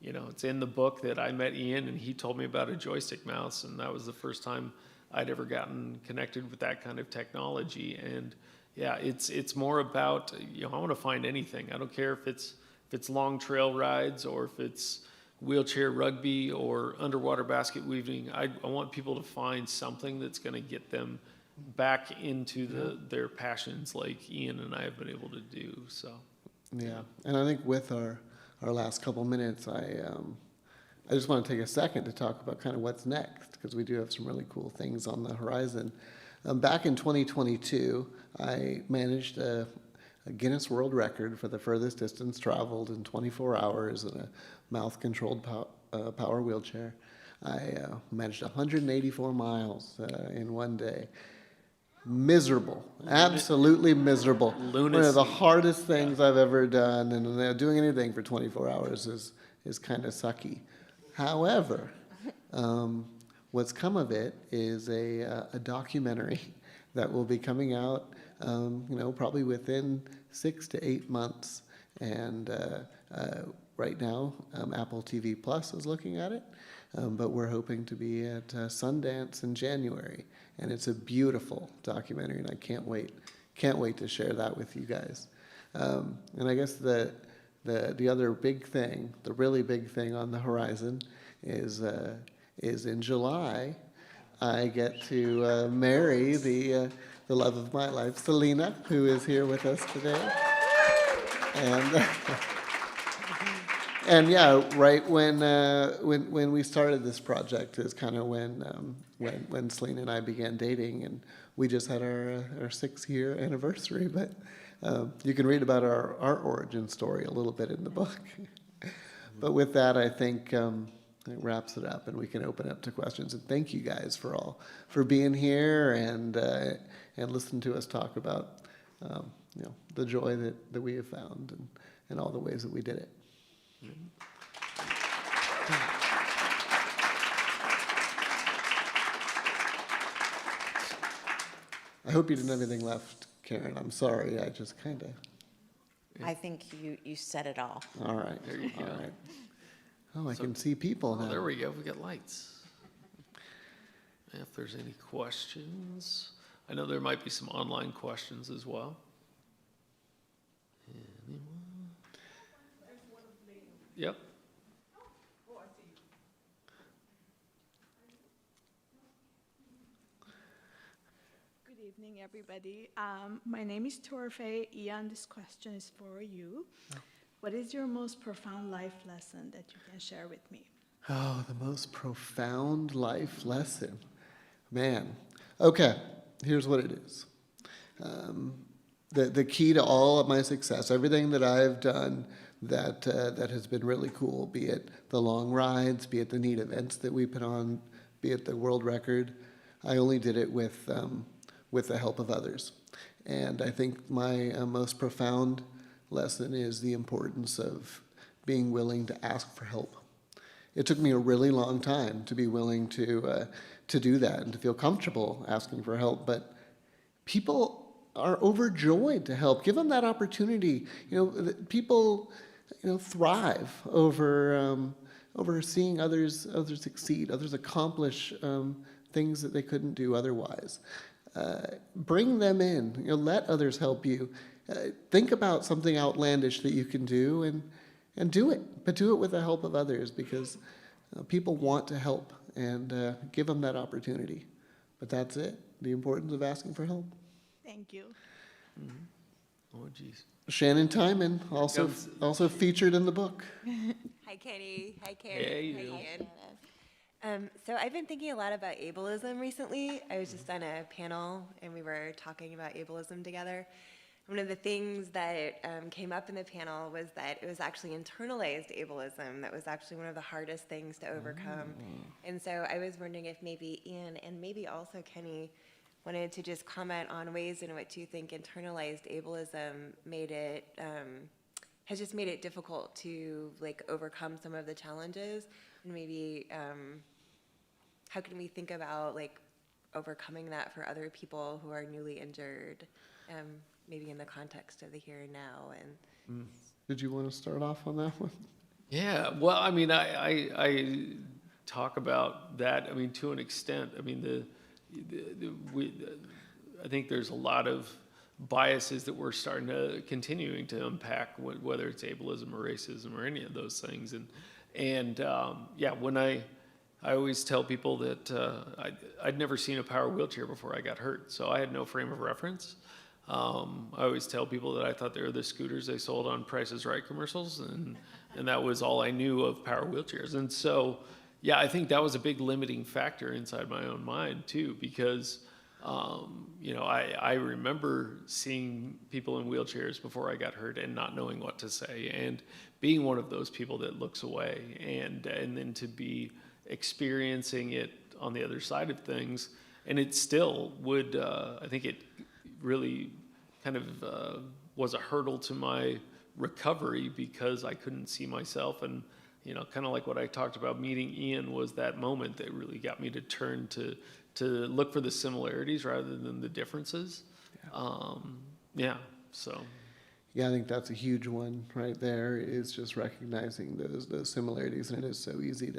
It's in the book that I met Ian, and he told me about a joystick mouse, and that was the first time I'd ever gotten connected with that kind of technology. And yeah, it's more about, I want to find anything. I don't care if it's long trail rides, or if it's wheelchair rugby or underwater basket weaving. I want people to find something that's going to get them back into their passions, like Ian and I have been able to do. So Yeah, and I think with our last couple minutes, I just want to take a second to talk about kind of what's next, because we do have some really cool things on the horizon. Back in 2022, I managed a Guinness World Record for the furthest distance traveled in 24 hours in a mouth-controlled power wheelchair. I managed 184 miles in one day. Miserable, absolutely miserable. Lunacy. One of the hardest things I've ever done, and doing anything for 24 hours is kind of sucky. However, what's come of it is a documentary that will be coming out, probably within 6 to 8 months. And right now, Apple TV Plus is looking at it, but we're hoping to be at Sundance in January. And it's a beautiful documentary, and I can't wait to share that with you guys. And I guess the other big thing, the really big thing on the horizon is in July, I get to marry the love of my life, Selena, who is here with us today. And yeah, right when we started this project is kind of when Selena and I began dating, and we just had our 6-year anniversary. But you can read about our origin story a little bit in the book. But with that, I think it wraps it up, and we can open up to questions. And thank you guys for being here and listen to us talk about the joy that we have found and all the ways that we did it. I hope you didn't have anything left, Karen. I'm sorry. I just kind of. I think you said it all. All right. There you go. All right. Oh, I can see people now. there we go. We got lights. If there's any questions, I know there might be some online questions as well. Anyone? Yep. Good evening, everybody. My name is Torfe. Ian, this question is for you. What is your most profound life lesson that you can share with me? Oh, the most profound life lesson. Man. Okay, here's what it is. The key to all of my success, everything that I've done that has been really cool, be it the long rides, be it the neat events that we put on, be it the world record, I only did it with the help of others. And I think my most profound lesson is the importance of being willing to ask for help. It took me a really long time to be willing to do that and to feel comfortable asking for help, but people are overjoyed to help. Give them that opportunity. People, thrive over seeing others succeed, others accomplish things that they couldn't do otherwise. Bring them in. Let others help you. Think about something outlandish that you can do and do it, but do it with the help of others, because people want to help, and give them that opportunity. But that's it, the importance of asking for help. Thank you. Mm-hmm. Oh, geez. Shannon Timon, also featured in the book. Hi, Kenny. Hi, Karen. Hey, you. Hi, Ian. So I've been thinking a lot about ableism recently. I was just on a panel, and we were talking about ableism together. One of the things that came up in the panel was that it was actually internalized ableism that was actually one of the hardest things to overcome. And so I was wondering if maybe Ian and maybe also Kenny wanted to just comment on ways in which you think internalized ableism has just made it difficult to like overcome some of the challenges, and maybe how can we think about like overcoming that for other people who are newly injured, maybe in the context of the here and now. And Did you want to start off on that one? Yeah, well, I mean, I talk about that, I mean, to an extent. I mean, I think there's a lot of biases that we're continuing to unpack, whether it's ableism or racism or any of those things. And yeah, when I always tell people that I'd never seen a power wheelchair before I got hurt, so I had no frame of reference. I always tell people that I thought they were the scooters they sold on Price is Right commercials, and that was all I knew of power wheelchairs. And so, yeah, I think that was a big limiting factor inside my own mind too, because you know, I remember seeing people in wheelchairs before I got hurt and not knowing what to say, and being one of those people that looks away, and then to be experiencing it on the other side of things. And it still would, I think it really kind of was a hurdle to my recovery, because I couldn't see myself. And, you know, kind of like what I talked about meeting Ian was that moment that really got me to turn to look for the similarities rather than the differences. Yeah, so. Yeah, I think that's a huge one right there, is just recognizing those similarities, and it is so easy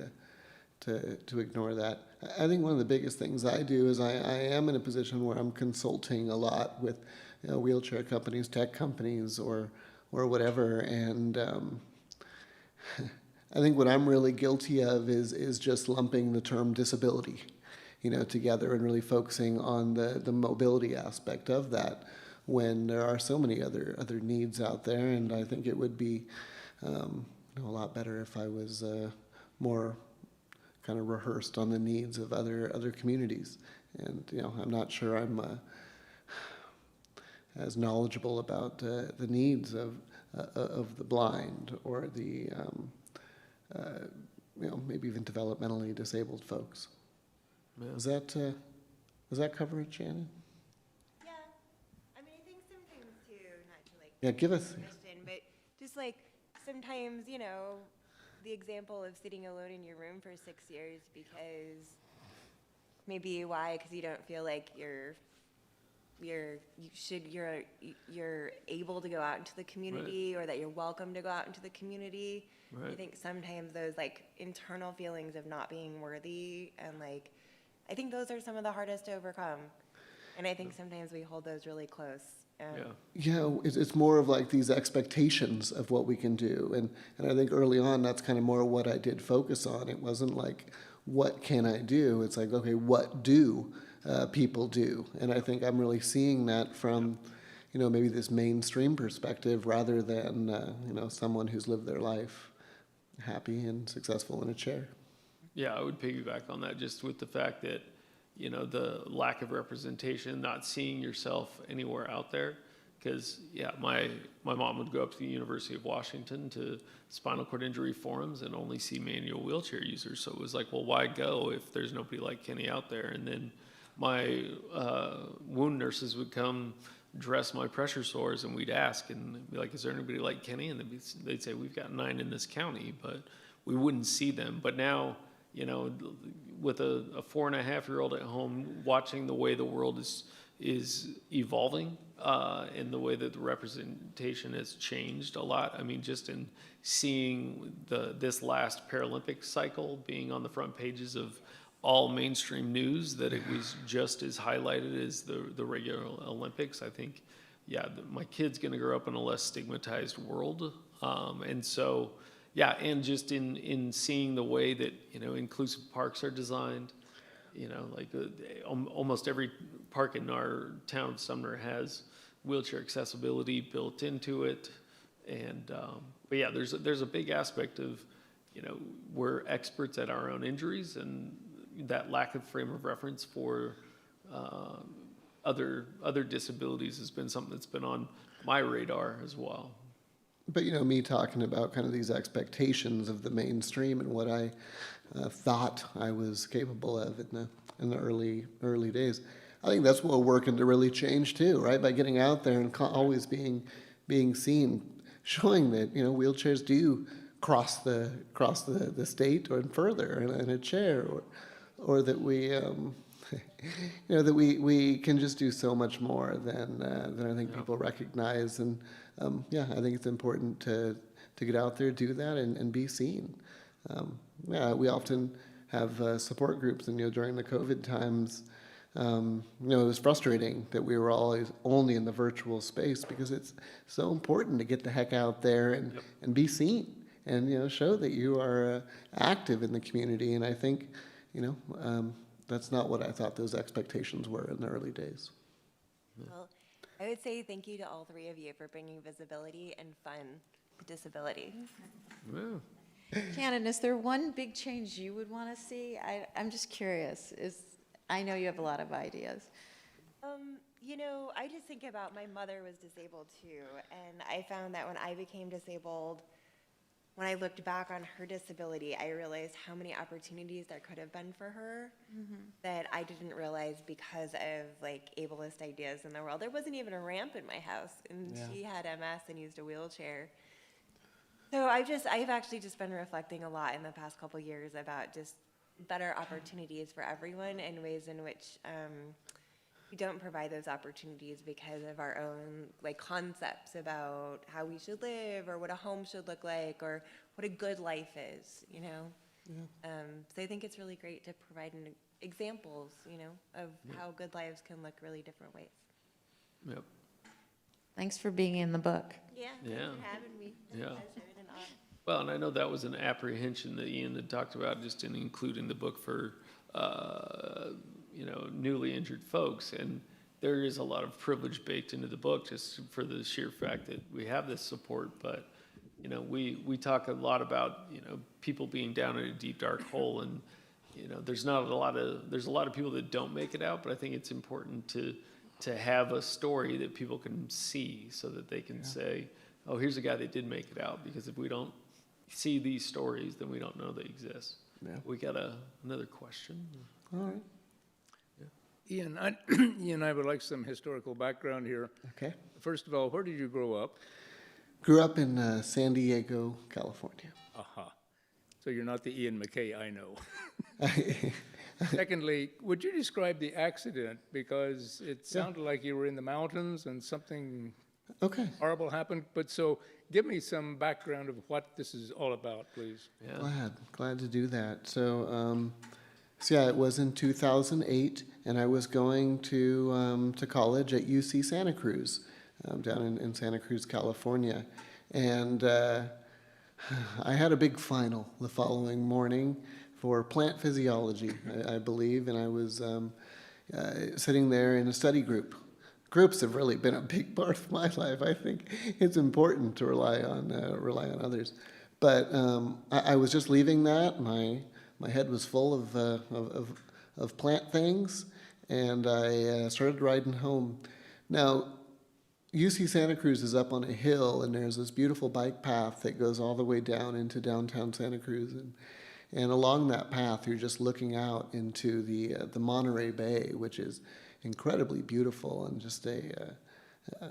to ignore that. I think one of the biggest things I do is I am in a position where I'm consulting a lot with, you know, wheelchair companies, tech companies, or whatever, and I think what I'm really guilty of is just lumping the term disability, you know, together, and really focusing on the mobility aspect of that, when there are so many other needs out there. And I think it would be you know, a lot better if I was more kind of rehearsed on the needs of other communities. And, you know, I'm not sure I'm as knowledgeable about the needs of the blind, or the you know, maybe even developmentally disabled folks. Yeah. Was that coverage, Shannon? yeah, I mean, I think sometimes too, not to like Yeah, give us. question, but just like sometimes, you know, the example of sitting alone in your room for 6 years because maybe why? Because you don't feel like you're able to go out into the community, or that you're welcome to go out into the community. Right. I think sometimes those like internal feelings of not being worthy, and like, I think those are some of the hardest to overcome. And I think sometimes we hold those really close. Yeah, it's more of like these expectations of what we can do. And I think early on, that's kind of more what I did focus on. It wasn't like, what can I do? It's like, okay, what do people do? And I think I'm really seeing that from, you know, maybe this mainstream perspective, rather than, you know, someone who's lived their life happy and successful in a chair. Yeah, I would piggyback on that, just with the fact that, you know, the lack of representation, not seeing yourself anywhere out there. Because, yeah, my mom would go up to the University of Washington to spinal cord injury forums and only see manual wheelchair users. So it was like, well, why go if there's nobody like Kenny out there? And then my wound nurses would come dress my pressure sores, and we'd ask and be like, is there anybody like Kenny? And they'd say, we've got 9 in this county, but we wouldn't see them. But now, you know, with a 4.5-year-old at home, watching the way the world is evolving, and the way that the representation has changed a lot. I mean, just in seeing this last Paralympic cycle being on the front pages of all mainstream news, that it was just as highlighted as the regular Olympics. I think, yeah, my kid's going to grow up in a less stigmatized world, and so. Yeah, and just in seeing the way that, you know, inclusive parks are designed, you know, like almost every park in our town of Sumner has wheelchair accessibility built into it. And, but yeah, there's a big aspect of, you know, we're experts at our own injuries, and that lack of frame of reference for other disabilities has been something that's been on my radar as well. But, you know, me talking about kind of these expectations of the mainstream and what I thought I was capable of in the early days, I think that's what we're working to really change too, right? By getting out there and always being seen, showing that, you know, wheelchairs do cross the state or further in a chair, or that we, you know, that we can just do so much more than I think people recognize. And yeah, I think it's important to get out there, do that, and be seen. Yeah, we often have support groups, and, you know, during the COVID times, you know, it was frustrating that we were always only in the virtual space, because it's so important to get the heck out there and be seen, and, you know, show that you are active in the community. And I think, you know, that's not what I thought those expectations were in the early days. Well, I would say thank you to all three of you for bringing visibility and fun to disability. Wow. Shannon, is there one big change you would want to see? I'm just curious. I know you have a lot of ideas. You know, I just think about my mother was disabled too, and I found that when I became disabled, when I looked back on her disability, I realized how many opportunities there could have been for her that I didn't realize because of like ableist ideas in the world. There wasn't even a ramp in my house, and she had MS and used a wheelchair. So I've actually just been reflecting a lot in the past couple years about just better opportunities for everyone, in ways in which we don't provide those opportunities because of our own like concepts about how we should live, or what a home should look like, or what a good life is, you know. So I think it's really great to provide examples, you know, of how good lives can look really different ways. Yep. Thanks for being in the book. Yeah, Yeah. thanks for having me. It's a Yeah. pleasure and an honor. Well, and I know that was an apprehension that Ian had talked about, just in including the book for, you know, newly injured folks. And there is a lot of privilege baked into the book, just for the sheer fact that we have this support. But, you know, we talk a lot about, you know, people being down in a deep, dark hole. And, you know, there's a lot of people that don't make it out, but I think it's important to have a story that people can see, so that they can say, oh, here's a guy that did make it out. Because if we don't see these stories, then we don't know they exist. Yeah. We got another question. All right. Ian, Ian, I would like some historical background here. Okay. First of all, where did you grow up? Grew up in San Diego, California. Aha. So you're not the Ian Mackay I know. Secondly, would you describe the accident? Because it sounded like you were in the mountains and something Okay. horrible happened. But so give me some background of what this is all about, please. Yeah. Glad to do that. So, yeah, it was in 2008, and I was going to college at UC Santa Cruz, down in Santa Cruz, California, and I had a big final the following morning for plant physiology, I believe, and I was sitting there in a study group. Groups have really been a big part of my life. I think it's important to rely on others. But I was just leaving that. My head was full of plant things, and I started riding home. Now, UC Santa Cruz is up on a hill, and there's this beautiful bike path that goes all the way down into downtown Santa Cruz, and along that path, you're just looking out into the Monterey Bay, which is incredibly beautiful, and just a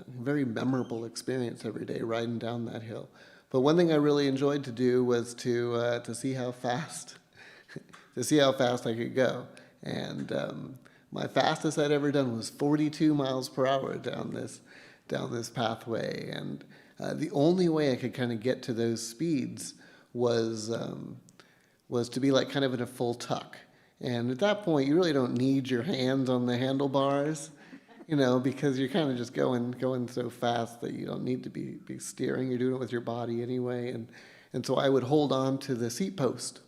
very memorable experience every day riding down that hill. But one thing I really enjoyed to do was to see how fast I could go. And my fastest I'd ever done was 42 miles per hour down this pathway. And the only way I could kind of get to those speeds was to be like kind of in a full tuck. And at that point, you really don't need your hands on the handlebars, you know, because you're kind of just going so fast that you don't need to be steering. You're doing it with your body anyway. And so I would hold on to the seat post.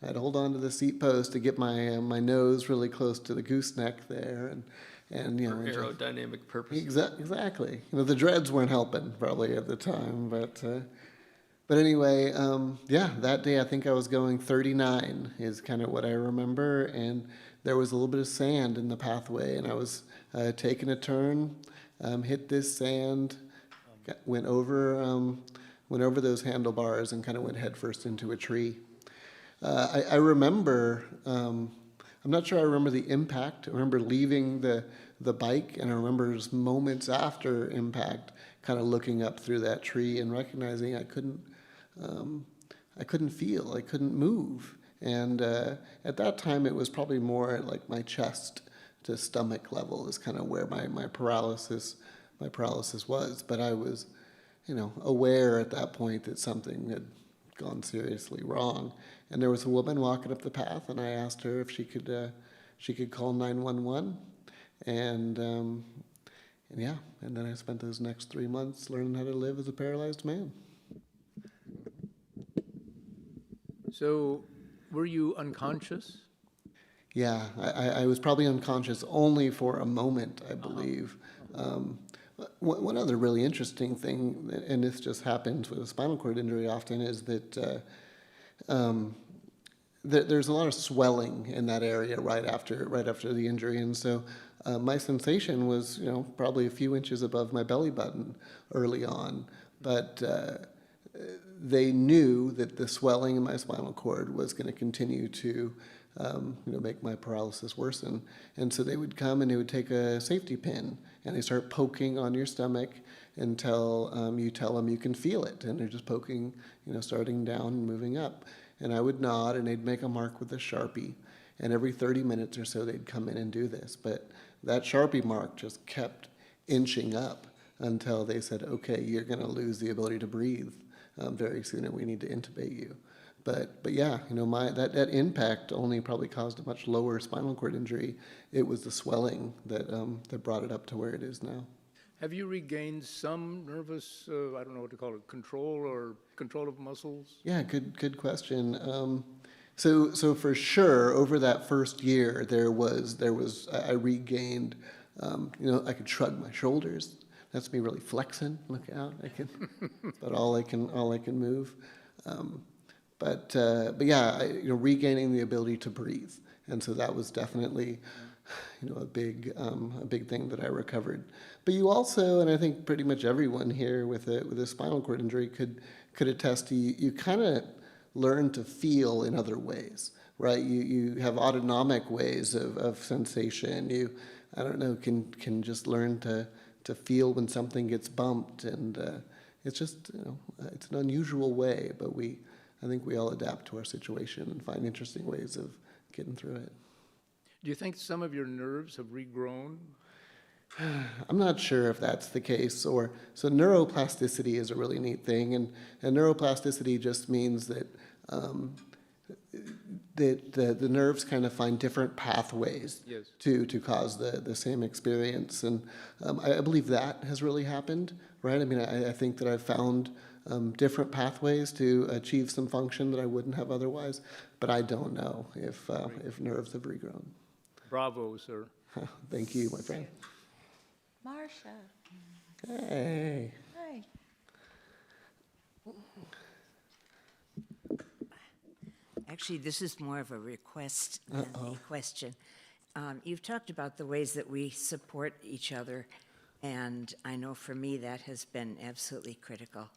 I'd hold on to the seat post to get my nose really close to the gooseneck there, and you know, For aerodynamic purposes. Exactly. You know, the dreads weren't helping probably at the time, but anyway, yeah, that day I think I was going 39 is kind of what I remember, and there was a little bit of sand in the pathway, and I was taking a turn, hit this sand, went over those handlebars, and kind of went headfirst into a tree. I remember I'm not sure I remember the impact. I remember leaving the bike, and I remember just moments after impact, kind of looking up through that tree and recognizing I couldn't feel, I couldn't move. And at that time, it was probably more at like my chest to stomach level is kind of where my paralysis was. But I was, aware at that point that something had gone seriously wrong. And there was a woman walking up the path, and I asked her if she could call 911. And yeah, and then I spent those next 3 months learning how to live as a paralyzed man. So, were you unconscious? Yeah, I was probably unconscious only for a moment, I believe. One other really interesting thing, and this just happens with a spinal cord injury often, is that there's a lot of swelling in that area right after the injury, and so my sensation was, probably a few inches above my belly button early on, but they knew that the swelling in my spinal cord was going to continue to make my paralysis worsen. And so they would come and they would take a safety pin and they start poking on your stomach until you tell them you can feel it. And they're just poking, starting down and moving up. And I would nod and they'd make a mark with a Sharpie. And every 30 minutes or so they'd come in and do this. But that Sharpie mark just kept inching up until they said, okay, you're going to lose the ability to breathe very soon and we need to intubate you. But yeah, that impact only probably caused a much lower spinal cord injury. It was the swelling that brought it up to where it is now. Have you regained some nervous, I don't know what to call it, control of muscles? Yeah, good question. So for sure, over that first year, I regained, I could shrug my shoulders. That's me really flexing. Look out! That's about all I can move. But yeah, regaining the ability to breathe, and so that was definitely, a big thing that I recovered. But you also, and I think pretty much everyone here with a spinal cord injury could attest to, you kind of learn to feel in other ways, right? You have autonomic ways of sensation. You, I don't know, can just learn to feel when something gets bumped, and it's just, it's an unusual way, but I think we all adapt to our situation and find interesting ways of getting through it. Do you think some of your nerves have regrown? I'm not sure if that's the case. So neuroplasticity is a really neat thing, and neuroplasticity just means that the nerves kind of find different pathways Yes. to cause the same experience, and I believe that has really happened, right? I mean, I think that I've found different pathways to achieve some function that I wouldn't have otherwise, but I don't know if nerves have regrown. Bravo, sir. Thank you, my friend. Marcia. Hey. Hi. Actually, this is more of a request than a question. You've talked about the ways that we support each other, and I know for me that has been absolutely critical.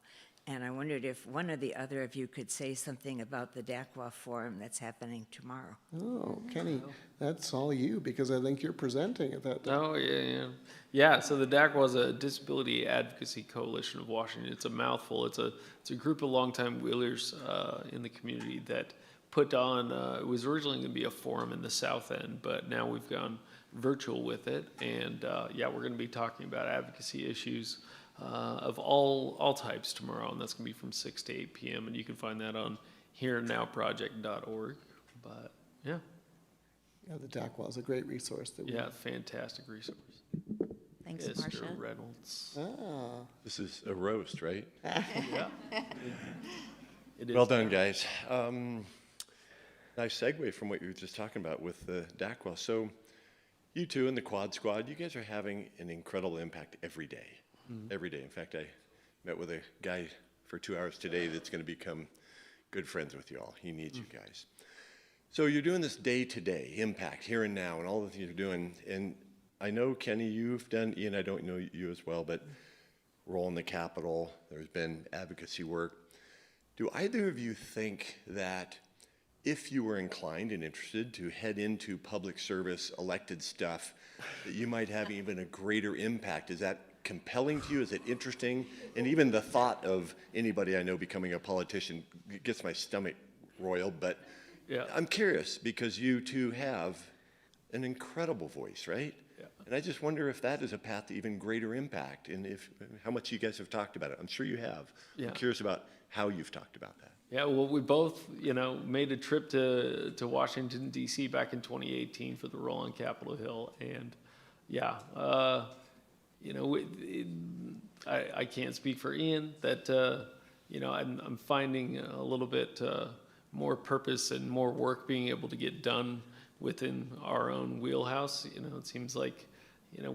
And I wondered if one or the other of you could say something about the DACWA Forum that's happening tomorrow. Oh, Kenny, that's all you, because I think you're presenting at that time. Oh, yeah. Yeah, so the DACWA is a Disability Advocacy Coalition of Washington. It's a mouthful. It's a group of longtime wheelers in the community that put on, it was originally going to be a forum in the South End, but now we've gone virtual with it. And yeah, we're going to be talking about advocacy issues of all types tomorrow, and that's going to be from 6 to 8 p.m. And you can find that on hereandnowproject.org. But yeah. Yeah, the DACWA is a great resource. Fantastic resource. Thanks, Mr. Marcia. Reynolds. This is a roast, right? Yeah. It is. Well done, guys. Nice segue from what you were just talking about with the DACWA. So you two in the Quad Squad, you guys are having an incredible impact every day. Every day. In fact, I met with a guy for 2 hours today that's going to become good friends with you all. He needs you guys. So you're doing this day-to-day impact, here and now, and all the things you're doing. And I know, Kenny, you've done, Ian, I don't know you as well, but role in the Capitol, there's been advocacy work. Do either of you think that if you were inclined and interested to head into public service, elected stuff, that you might have even a greater impact. Is that compelling to you? Is it interesting? And even the thought of anybody I know becoming a politician gets my stomach roiled, but Yeah. I'm curious because you two have an incredible voice, right? Yeah. And I just wonder if that is a path to even greater impact, and if how much you guys have talked about it. I'm sure you have. Yeah. I'm curious about how you've talked about that. Yeah, well, we both, made a trip to Washington, D.C. back in 2018 for the role on Capitol Hill. And, I can't speak for Ian that, I'm finding a little bit more purpose and more work being able to get done within our own wheelhouse. It seems like,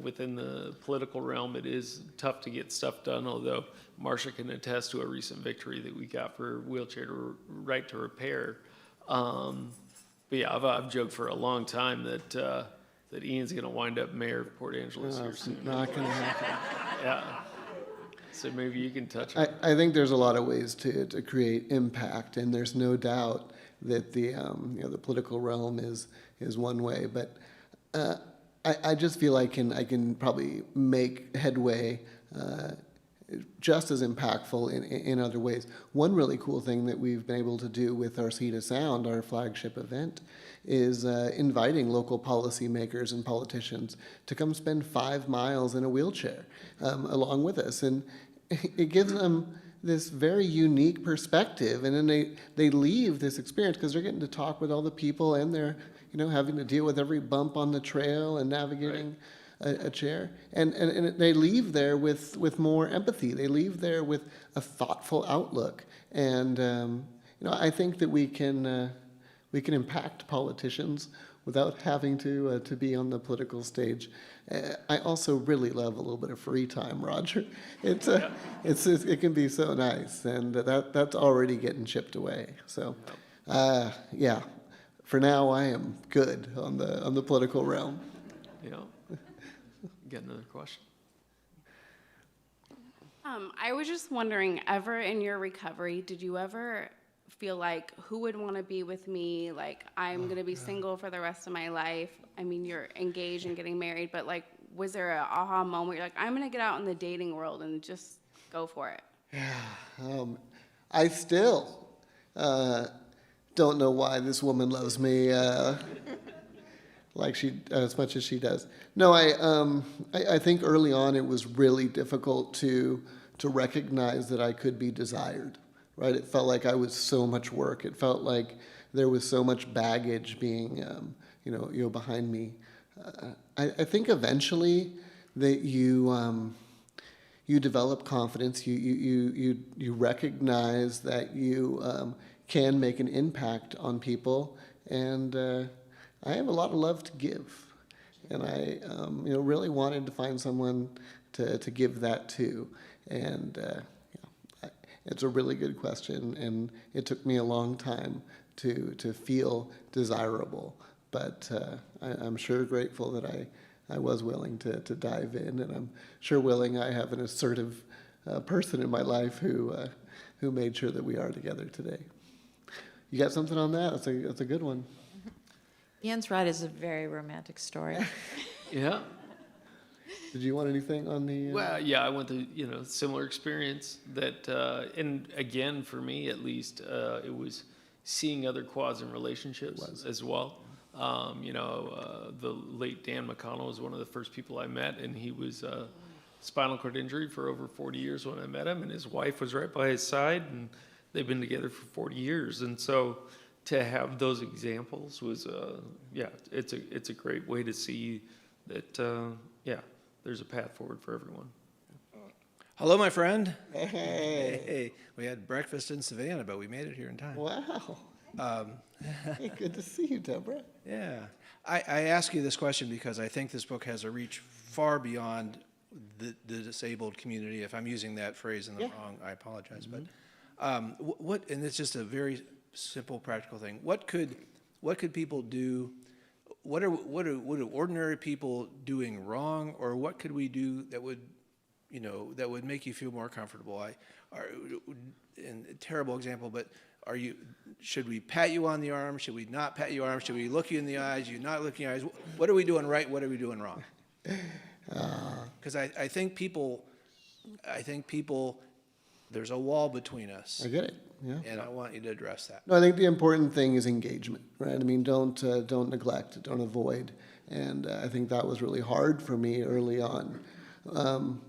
within the political realm, it is tough to get stuff done, although Marcia can attest to a recent victory that we got for wheelchair right to repair. But yeah, I've joked for a long time that Ian's going to wind up mayor of Port Angeles here soon. Not going to happen. Yeah. So maybe you can touch on it. I think there's a lot of ways to create impact, and there's no doubt that the political realm is one way, but I just feel I can probably make headway just as impactful in other ways. One really cool thing that we've been able to do with our Seed of Sound, our flagship event, is inviting local policymakers and politicians to come spend 5 miles in a wheelchair along with us. And it gives them this very unique perspective. And then they leave this experience because they're getting to talk with all the people, and they're having to deal with every bump on the trail and navigating a chair. And they leave there with more empathy. They leave there with a thoughtful outlook. And I think that we can impact politicians without having to be on the political stage. I also really love a little bit of free time, Roger. It can be so nice, and that's already getting chipped away. So, yeah. For now, I am good on the political realm. Yeah. Got another question? I was just wondering, ever in your recovery, did you ever feel like, who would want to be with me? Like, I'm going to be single for the rest of my life. I mean, you're engaged and getting married, but like, was there an aha moment where you're like, I'm going to get out in the dating world and just go for it? Yeah. I still don't know why this woman loves me like as much as she does. No, I think early on it was really difficult to recognize that I could be desired. Right? It felt like I was so much work. It felt like there was so much baggage being behind me. I think eventually that you develop confidence. You recognize that you can make an impact on people, and I have a lot of love to give, and I really wanted to find someone to give that to, and it's a really good question, and it took me a long time to feel desirable, but I'm sure grateful that I was willing to dive in, and I'm sure I have an assertive person in my life who made sure that we are together today. You got something on that? That's a good one. Ian's right, is a very romantic story. Yeah. Did you want anything on the? Well, yeah, I went through similar experience that, and again for me at least, it was seeing other quads in relationships as well. The late Dan McConnell was one of the first people I met, and he was spinal cord injury for over 40 years when I met him, and his wife was right by his side, and they've been together for 40 years, and so to have those examples was, it's a great way to see that, there's a path forward for everyone. Hello, my friend. Hey. Hey. We had breakfast in Savannah, but we made it here in time. Wow. Hey, good to see you, Deborah. Yeah. I ask you this question because I think this book has a reach far beyond the disabled community. If I'm using that phrase in the wrong, I apologize. Mm-hmm. But and it's just a very simple, practical thing. What could people do? What are ordinary people doing wrong, or what could we do that would make you feel more comfortable? And a terrible example, but should we pat you on the arm? Should we not pat you on the arm? Should we look you in the eyes? You not looking in the eyes? What are we doing right? What are we doing wrong? Because I think people, there's a wall between us. I get it, yeah. And I want you to address that. No, I think the important thing is engagement, right? I mean, don't neglect, don't avoid. And I think that was really hard for me early on.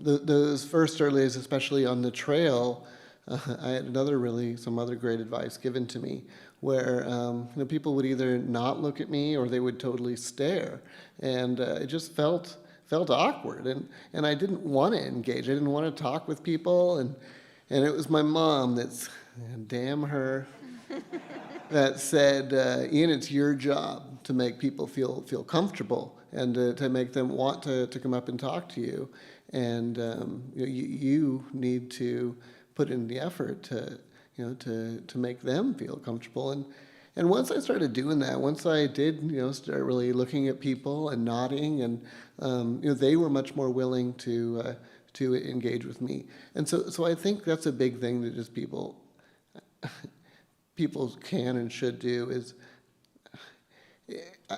Those first early days, especially on the trail, I had some other great advice given to me where people would either not look at me or they would totally stare. And it just felt awkward. And I didn't want to engage. I didn't want to talk with people. And it was my mom damn her, that said, Ian, it's your job to make people feel comfortable and to make them want to come up and talk to you. And you need to put in the effort to make them feel comfortable. And once I started doing that, once I did start really looking at people and nodding, and they were much more willing to engage with me. And so I think that's a big thing that just people can and should do is.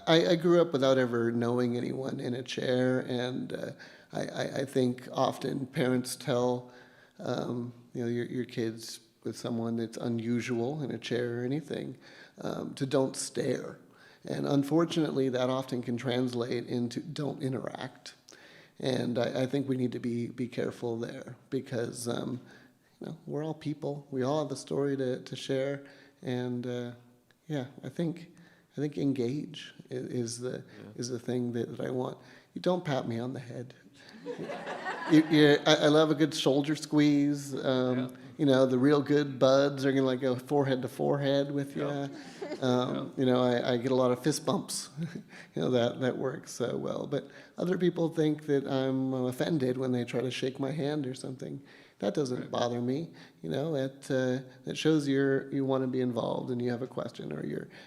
I grew up without ever knowing anyone in a chair, and I think often parents tell your kids with someone that's unusual in a chair or anything to don't stare, and unfortunately that often can translate into don't interact, and I think we need to be careful there because we're all people, we all have a story to share, and I think engage is the thing that I want. You don't pat me on the head. I love a good shoulder squeeze. The real good buds are gonna go forehead to forehead with you. I get a lot of fist bumps. That works well. But other people think that I'm offended when they try to shake my hand or something. That doesn't bother me. It shows you want to be involved and you have a question or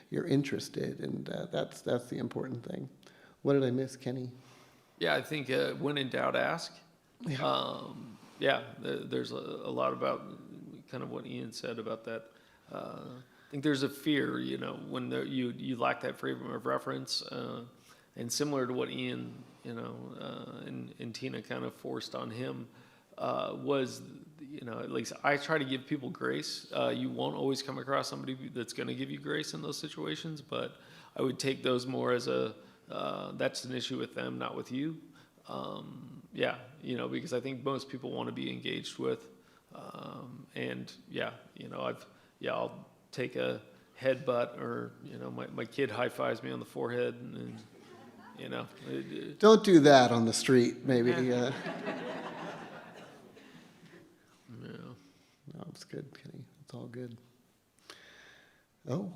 you're interested, and that's the important thing. What did I miss, Kenny? Yeah, I think when in doubt, ask. There's a lot about kind of what Ian said about that. I think there's a fear, when you lack that freedom of reference, and similar to what Ian, and Teena kind of forced on him, was, at least I try to give people grace. You won't always come across somebody that's going to give you grace in those situations, but I would take those more as that's an issue with them, not with you. Because I think most people want to be engaged with, I'll take a headbutt or, my kid high fives me on the forehead and Don't do that on the street, maybe. No, it's good, Kenny. It's all good. Oh.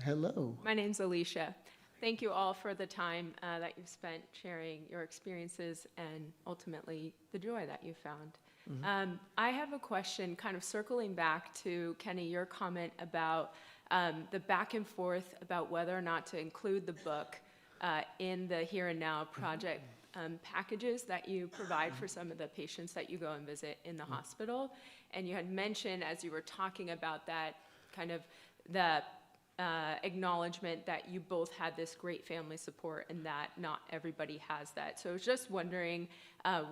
Hello. My name's Alicia. Thank you all for the time that you've spent sharing your experiences and ultimately the joy that you found. Mm-hmm. I have a question kind of circling back to, Kenny, your comment about the back and forth about whether or not to include the book in the Here and Now project packages that you provide for some of the patients that you go and visit in the hospital. And you had mentioned as you were talking about that kind of the acknowledgement that you both had this great family support and that not everybody has that. So I was just wondering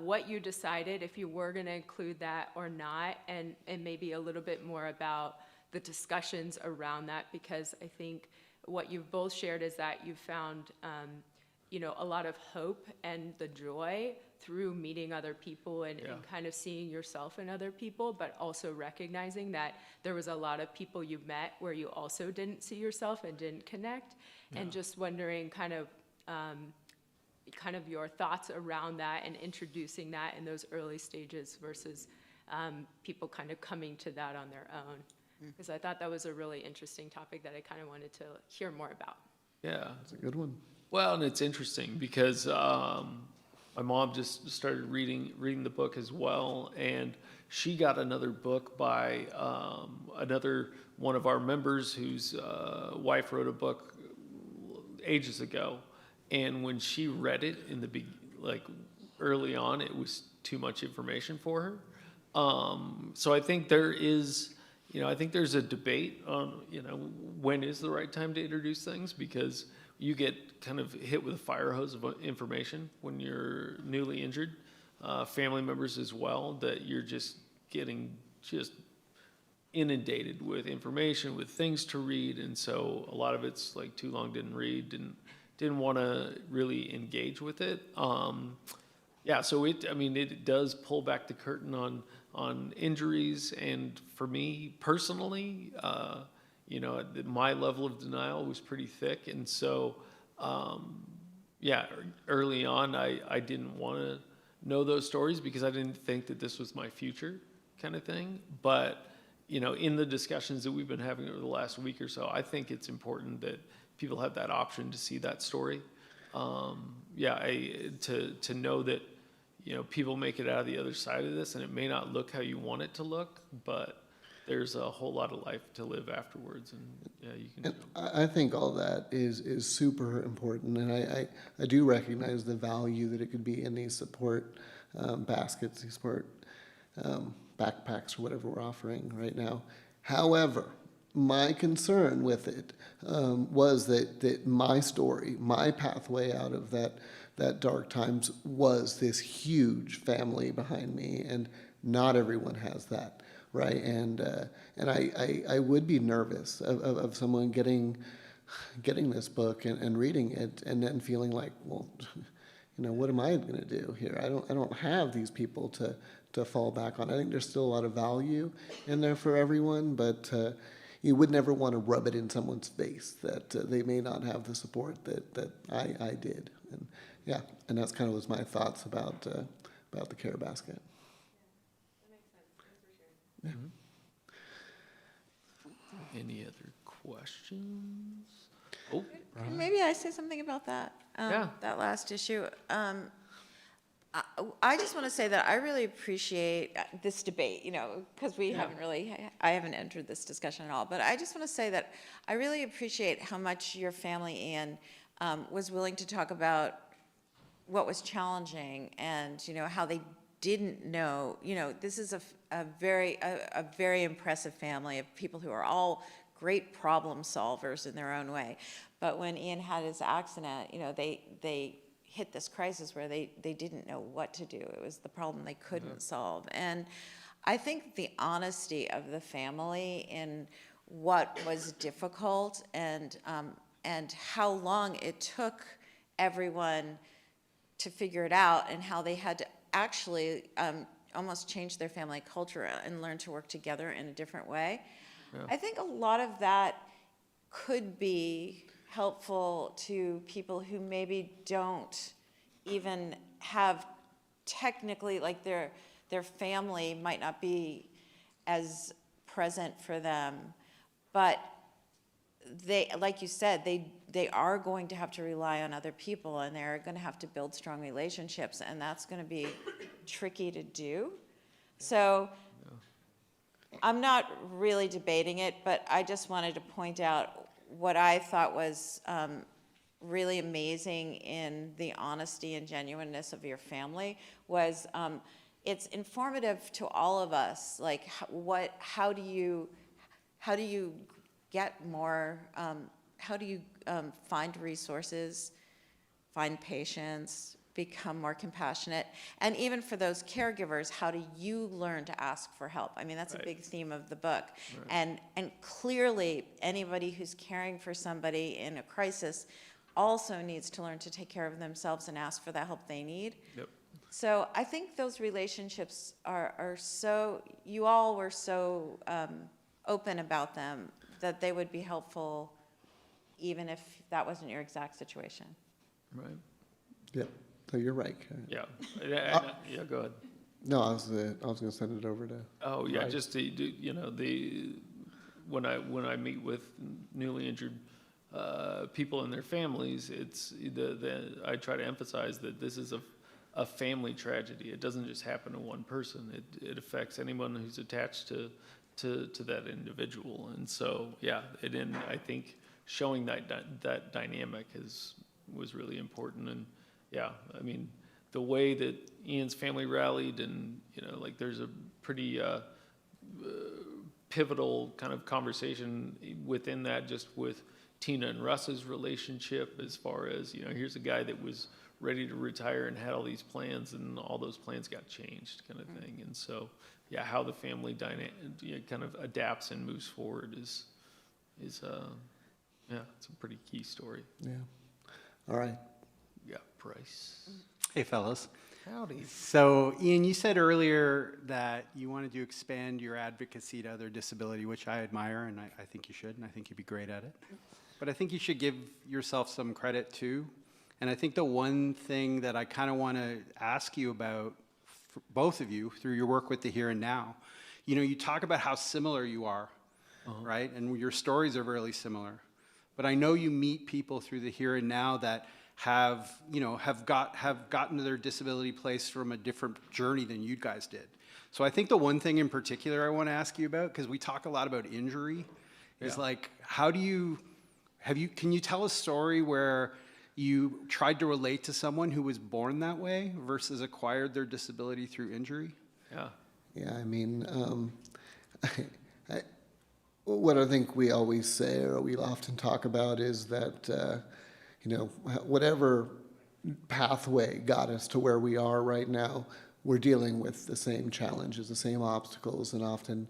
what you decided, if you were going to include that or not, and maybe a little bit more about the discussions around that, because I think what you've both shared is that you found a lot of hope and the joy through meeting other people and kind of seeing yourself in other people, but also recognizing that there was a lot of people you met where you also didn't see yourself and didn't connect. And just wondering kind of your thoughts around that and introducing that in those early stages versus people kind of coming to that on their own. Because I thought that was a really interesting topic that I kind of wanted to hear more about. Yeah. That's a good one. Well, and it's interesting because my mom just started reading the book as well, and she got another book by another one of our members whose wife wrote a book ages ago, and when she read it in the early on, it was too much information for her. So I think there is, I think there's a debate on, when is the right time to introduce things, because you get kind of hit with a fire hose of information when you're newly injured. Family members as well, that you're just getting inundated with information, with things to read, and so a lot of it's like too long, didn't read, didn't want to really engage with it. So it does pull back the curtain on injuries, and for me personally, my level of denial was pretty thick, and so early on I didn't want to know those stories because I didn't think that this was my future kind of thing. But in the discussions that we've been having over the last week or so, I think it's important that people have that option to see that story. To know that people make it out of the other side of this, and it may not look how you want it to look, but there's a whole lot of life to live afterwards, and you can. And I think all that is super important, and I do recognize the value that it could be in these support baskets, these support backpacks, or whatever we're offering right now. However, my concern with it was that my story, my pathway out of that dark times was this huge family behind me, and not everyone has that. Right, and I would be nervous of someone getting this book and reading it, and then feeling like, well, what am I going to do here? I don't have these people to fall back on. I think there's still a lot of value in there for everyone, but you would never want to rub it in someone's face that they may not have the support that I did, and that's kind of was my thoughts about the care basket. Yeah. Any other questions? Oh, Maybe I say something about that, that last issue. I just want to say that I really appreciate this debate, because I haven't entered this discussion at all, but I just want to say that I really appreciate how much your family, Ian, was willing to talk about what was challenging, and, how they didn't know, this is a very impressive family of people who are all great problem solvers in their own way. But when Ian had his accident, they hit this crisis where they didn't know what to do. It was the problem they couldn't solve. And I think the honesty of the family in what was difficult, and how long it took everyone to figure it out, and how they had to actually almost change their family culture and learn to work together in a different way. Yeah. I think a lot of that could be helpful to people who maybe don't even have technically, like their family might not be as present for them, but they, like you said, they are going to have to rely on other people, and they're going to have to build strong relationships, and that's going to be tricky to do. So I'm not really debating it, but I just wanted to point out what I thought was really amazing in the honesty and genuineness of your family was it's informative to all of us. Like, how do you get more, how do you find resources, find patients, become more compassionate? And even for those caregivers, how do you learn to ask for help? I mean, that's a big theme of the book. Right. And clearly, anybody who's caring for somebody in a crisis also needs to learn to take care of themselves and ask for the help they need. Yep. So I think those relationships are so, you all were so open about them, that they would be helpful even if that wasn't your exact situation. Right. Yeah. So you're right, Karen. Yeah. Yeah, go ahead. No, I was going to send it over to. Oh yeah, just to do, when I meet with newly injured people and their families, it's I try to emphasize that this is a family tragedy. It doesn't just happen to one person. It affects anyone who's attached to that individual, and so I think showing that dynamic was really important. And I mean, the way that Ian's family rallied, and like there's a pretty pivotal kind of conversation within that, just with Teena and Russ's relationship, as far as, you know, here's a guy that was ready to retire and had all these plans, and all those plans got changed, kind of thing. And so, yeah, how the family kind of adapts and moves forward is it's a pretty key story. Yeah. All right. Yeah, Bryce. Hey, fellas. Howdy. So, Ian, you said earlier that you wanted to expand your advocacy to other disability, which I admire, and I think you should, and I think you'd be great at it. But I think you should give yourself some credit, too. And I think the one thing that I kind of want to ask you about, for both of you, through your work with the here and now, you know, you talk about how similar you are, right? And your stories are really similar. But I know you meet people through the here and now that have gotten to their disability place from a different journey than you guys did. So I think the one thing in particular I want to ask you about, because we talk a lot about injury, is like, can you tell a story where you tried to relate to someone who was born that way versus acquired their disability through injury? Yeah. Yeah, I mean, what I think we always say, or we often talk about, is that, you know, whatever pathway got us to where we are right now, we're dealing with the same challenges, the same obstacles, and often,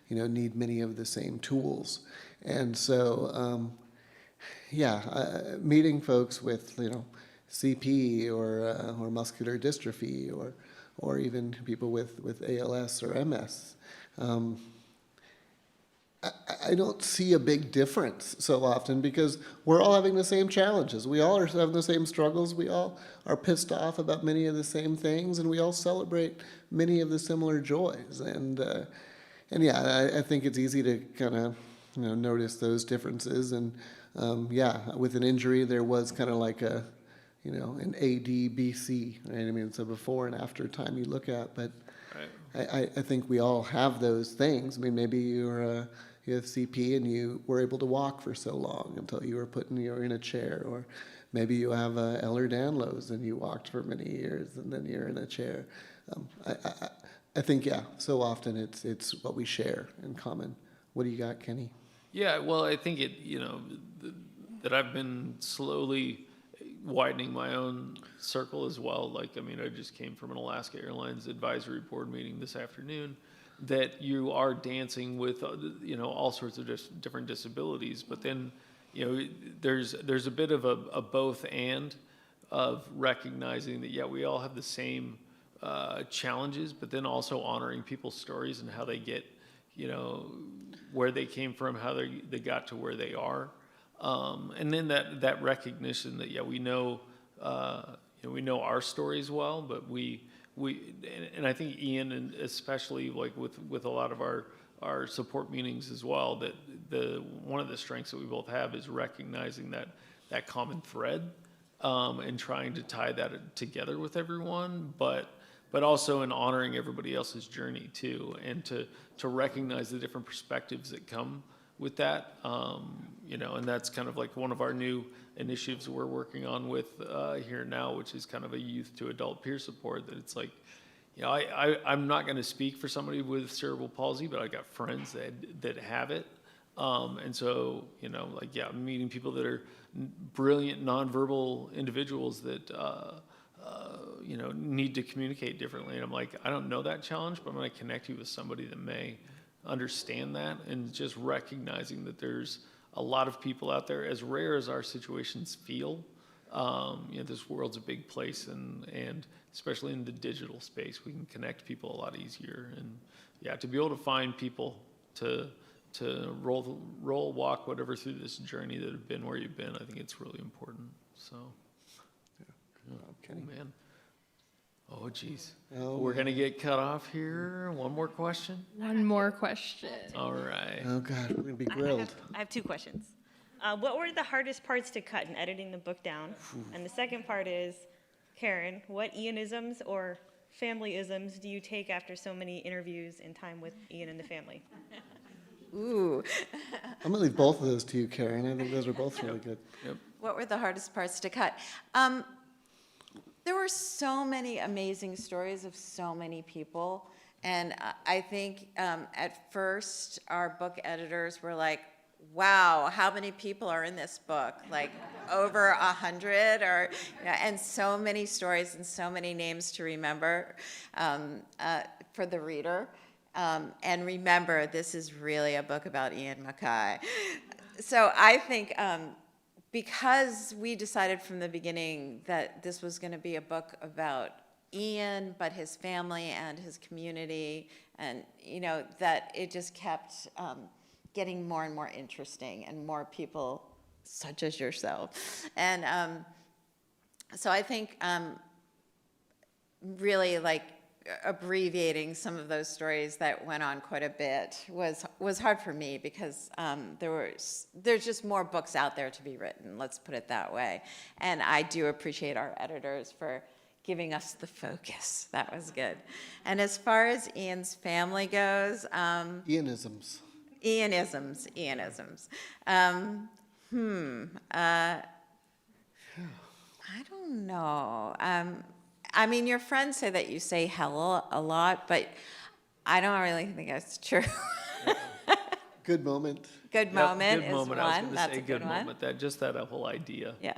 you know, need many of the same tools. And so, meeting folks with, you know, CP or muscular dystrophy or even people with ALS or MS, I don't see a big difference so often, because we're all having the same challenges. We all are having the same struggles. We all are pissed off about many of the same things, and we all celebrate many of the similar joys. And yeah, I think it's easy to kind of, you know, notice those differences. And with an injury, there was kind of like a, you know, an ADBC, right? I mean, it's a before and after time you look at, but I think we all have those things. I mean, maybe you have CP and you were able to walk for so long until you were in a chair, or maybe you have Ehlers-Danlos and you walked for many years and then you're in a chair. I think, so often it's what we share in common. What do you got, Kenny? Yeah, well, I think that I've been slowly widening my own circle as well. Like, I mean, I just came from an Alaska Airlines advisory board meeting this afternoon, that you are dancing with, you know, all sorts of different disabilities. But then, you know, there's a bit of a both and of recognizing that, yeah, we all have the same challenges, but then also honoring people's stories and how they get, you know, where they came from, how they got to where they are. And then that recognition that, yeah, we know our stories well, but and I think Ian, and especially like with a lot of our support meetings as well, that one of the strengths that we both have is recognizing that common thread, and trying to tie that together with everyone, but also in honoring everybody else's journey too, and to recognize the different perspectives that come with that, you know, and that's kind of like one of our new initiatives we're working on with here now, which is kind of a youth to adult peer support. That it's like, you know, I'm not going to speak for somebody with cerebral palsy, but I got friends that have it, and so, you know, like, yeah, I'm meeting people that are brilliant nonverbal individuals that you know, need to communicate differently, and I'm like, I don't know that challenge, but I'm going to connect you with somebody that may understand that. And just recognizing that there's a lot of people out there, as rare as our situations feel. You know, this world's a big place, and especially in the digital space, we can connect people a lot easier. And yeah, to be able to find people to walk whatever through this journey that have been where you've been, I think it's really important. So, Kenny. Oh, man. Oh, geez. Oh, We're going to get cut off here. One more question? One more question. All right. Oh, God, we're going to be grilled. I have two questions. What were the hardest parts to cut in editing the book down? And the second part is, Karen, what Ianisms or family-isms do you take after so many interviews and time with Ian and the family? Ooh. I'm going to leave both of those to you, Karen. I think those are both really good. Yep. What were the hardest parts to cut? There were so many amazing stories of so many people, And I think at first, our book editors were like, wow, how many people are in this book? Like over 100, or, you know, and so many stories and so many names to remember for the reader. And remember, this is really a book about Ian Mackay. So I think because we decided from the beginning that this was going to be a book about Ian, but his family and his community, and, you know, that it just kept getting more and more interesting, and more people such as yourself. And so I think really, like, abbreviating some of those stories that went on quite a bit was hard for me, because there's just more books out there to be written, let's put it that way. And I do appreciate our editors for giving us the focus. That was good. And as far as Ian's family goes, Ianisms. I don't know. I mean, your friends say that you say hell a lot, but I don't really think that's true. Good moment. Good moment Good is moment. I was one. gonna That's say a good one. moment. That whole idea. Yeah.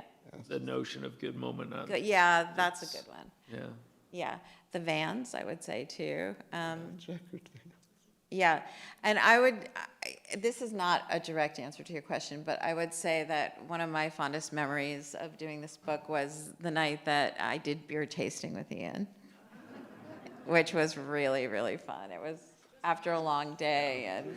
The notion of good moment. Yeah, that's a good one. Yeah. Yeah, the Vans, I would say too. Checkered. Yeah, and this is not a direct answer to your question, but I would say that one of my fondest memories of doing this book was the night that I did beer tasting with Ian, which was really, really fun. It was after a long day, and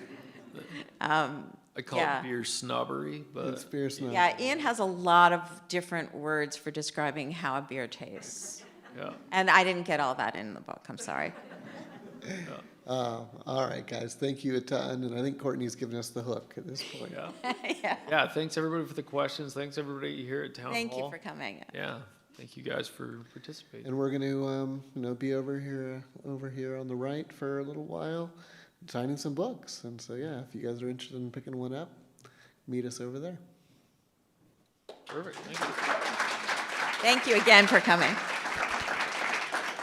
I call it beer snobbery, but It's beer snob. yeah, Ian has a lot of different words for describing how a beer tastes. yeah. And I didn't get all that in the book, I'm sorry. All right, guys. Thank you a ton. And I think Courtney's given us the hook at this point. Yeah. Yeah. Thanks everybody for the questions. Thanks everybody here at Town Hall. Thank you for coming. Yeah. Thank you guys for participating. And we're going to, be over here on the right for a little while, signing some books. And so, yeah, if you guys are interested in picking one up, meet us over there. Perfect. Thank you. Thank you again for coming.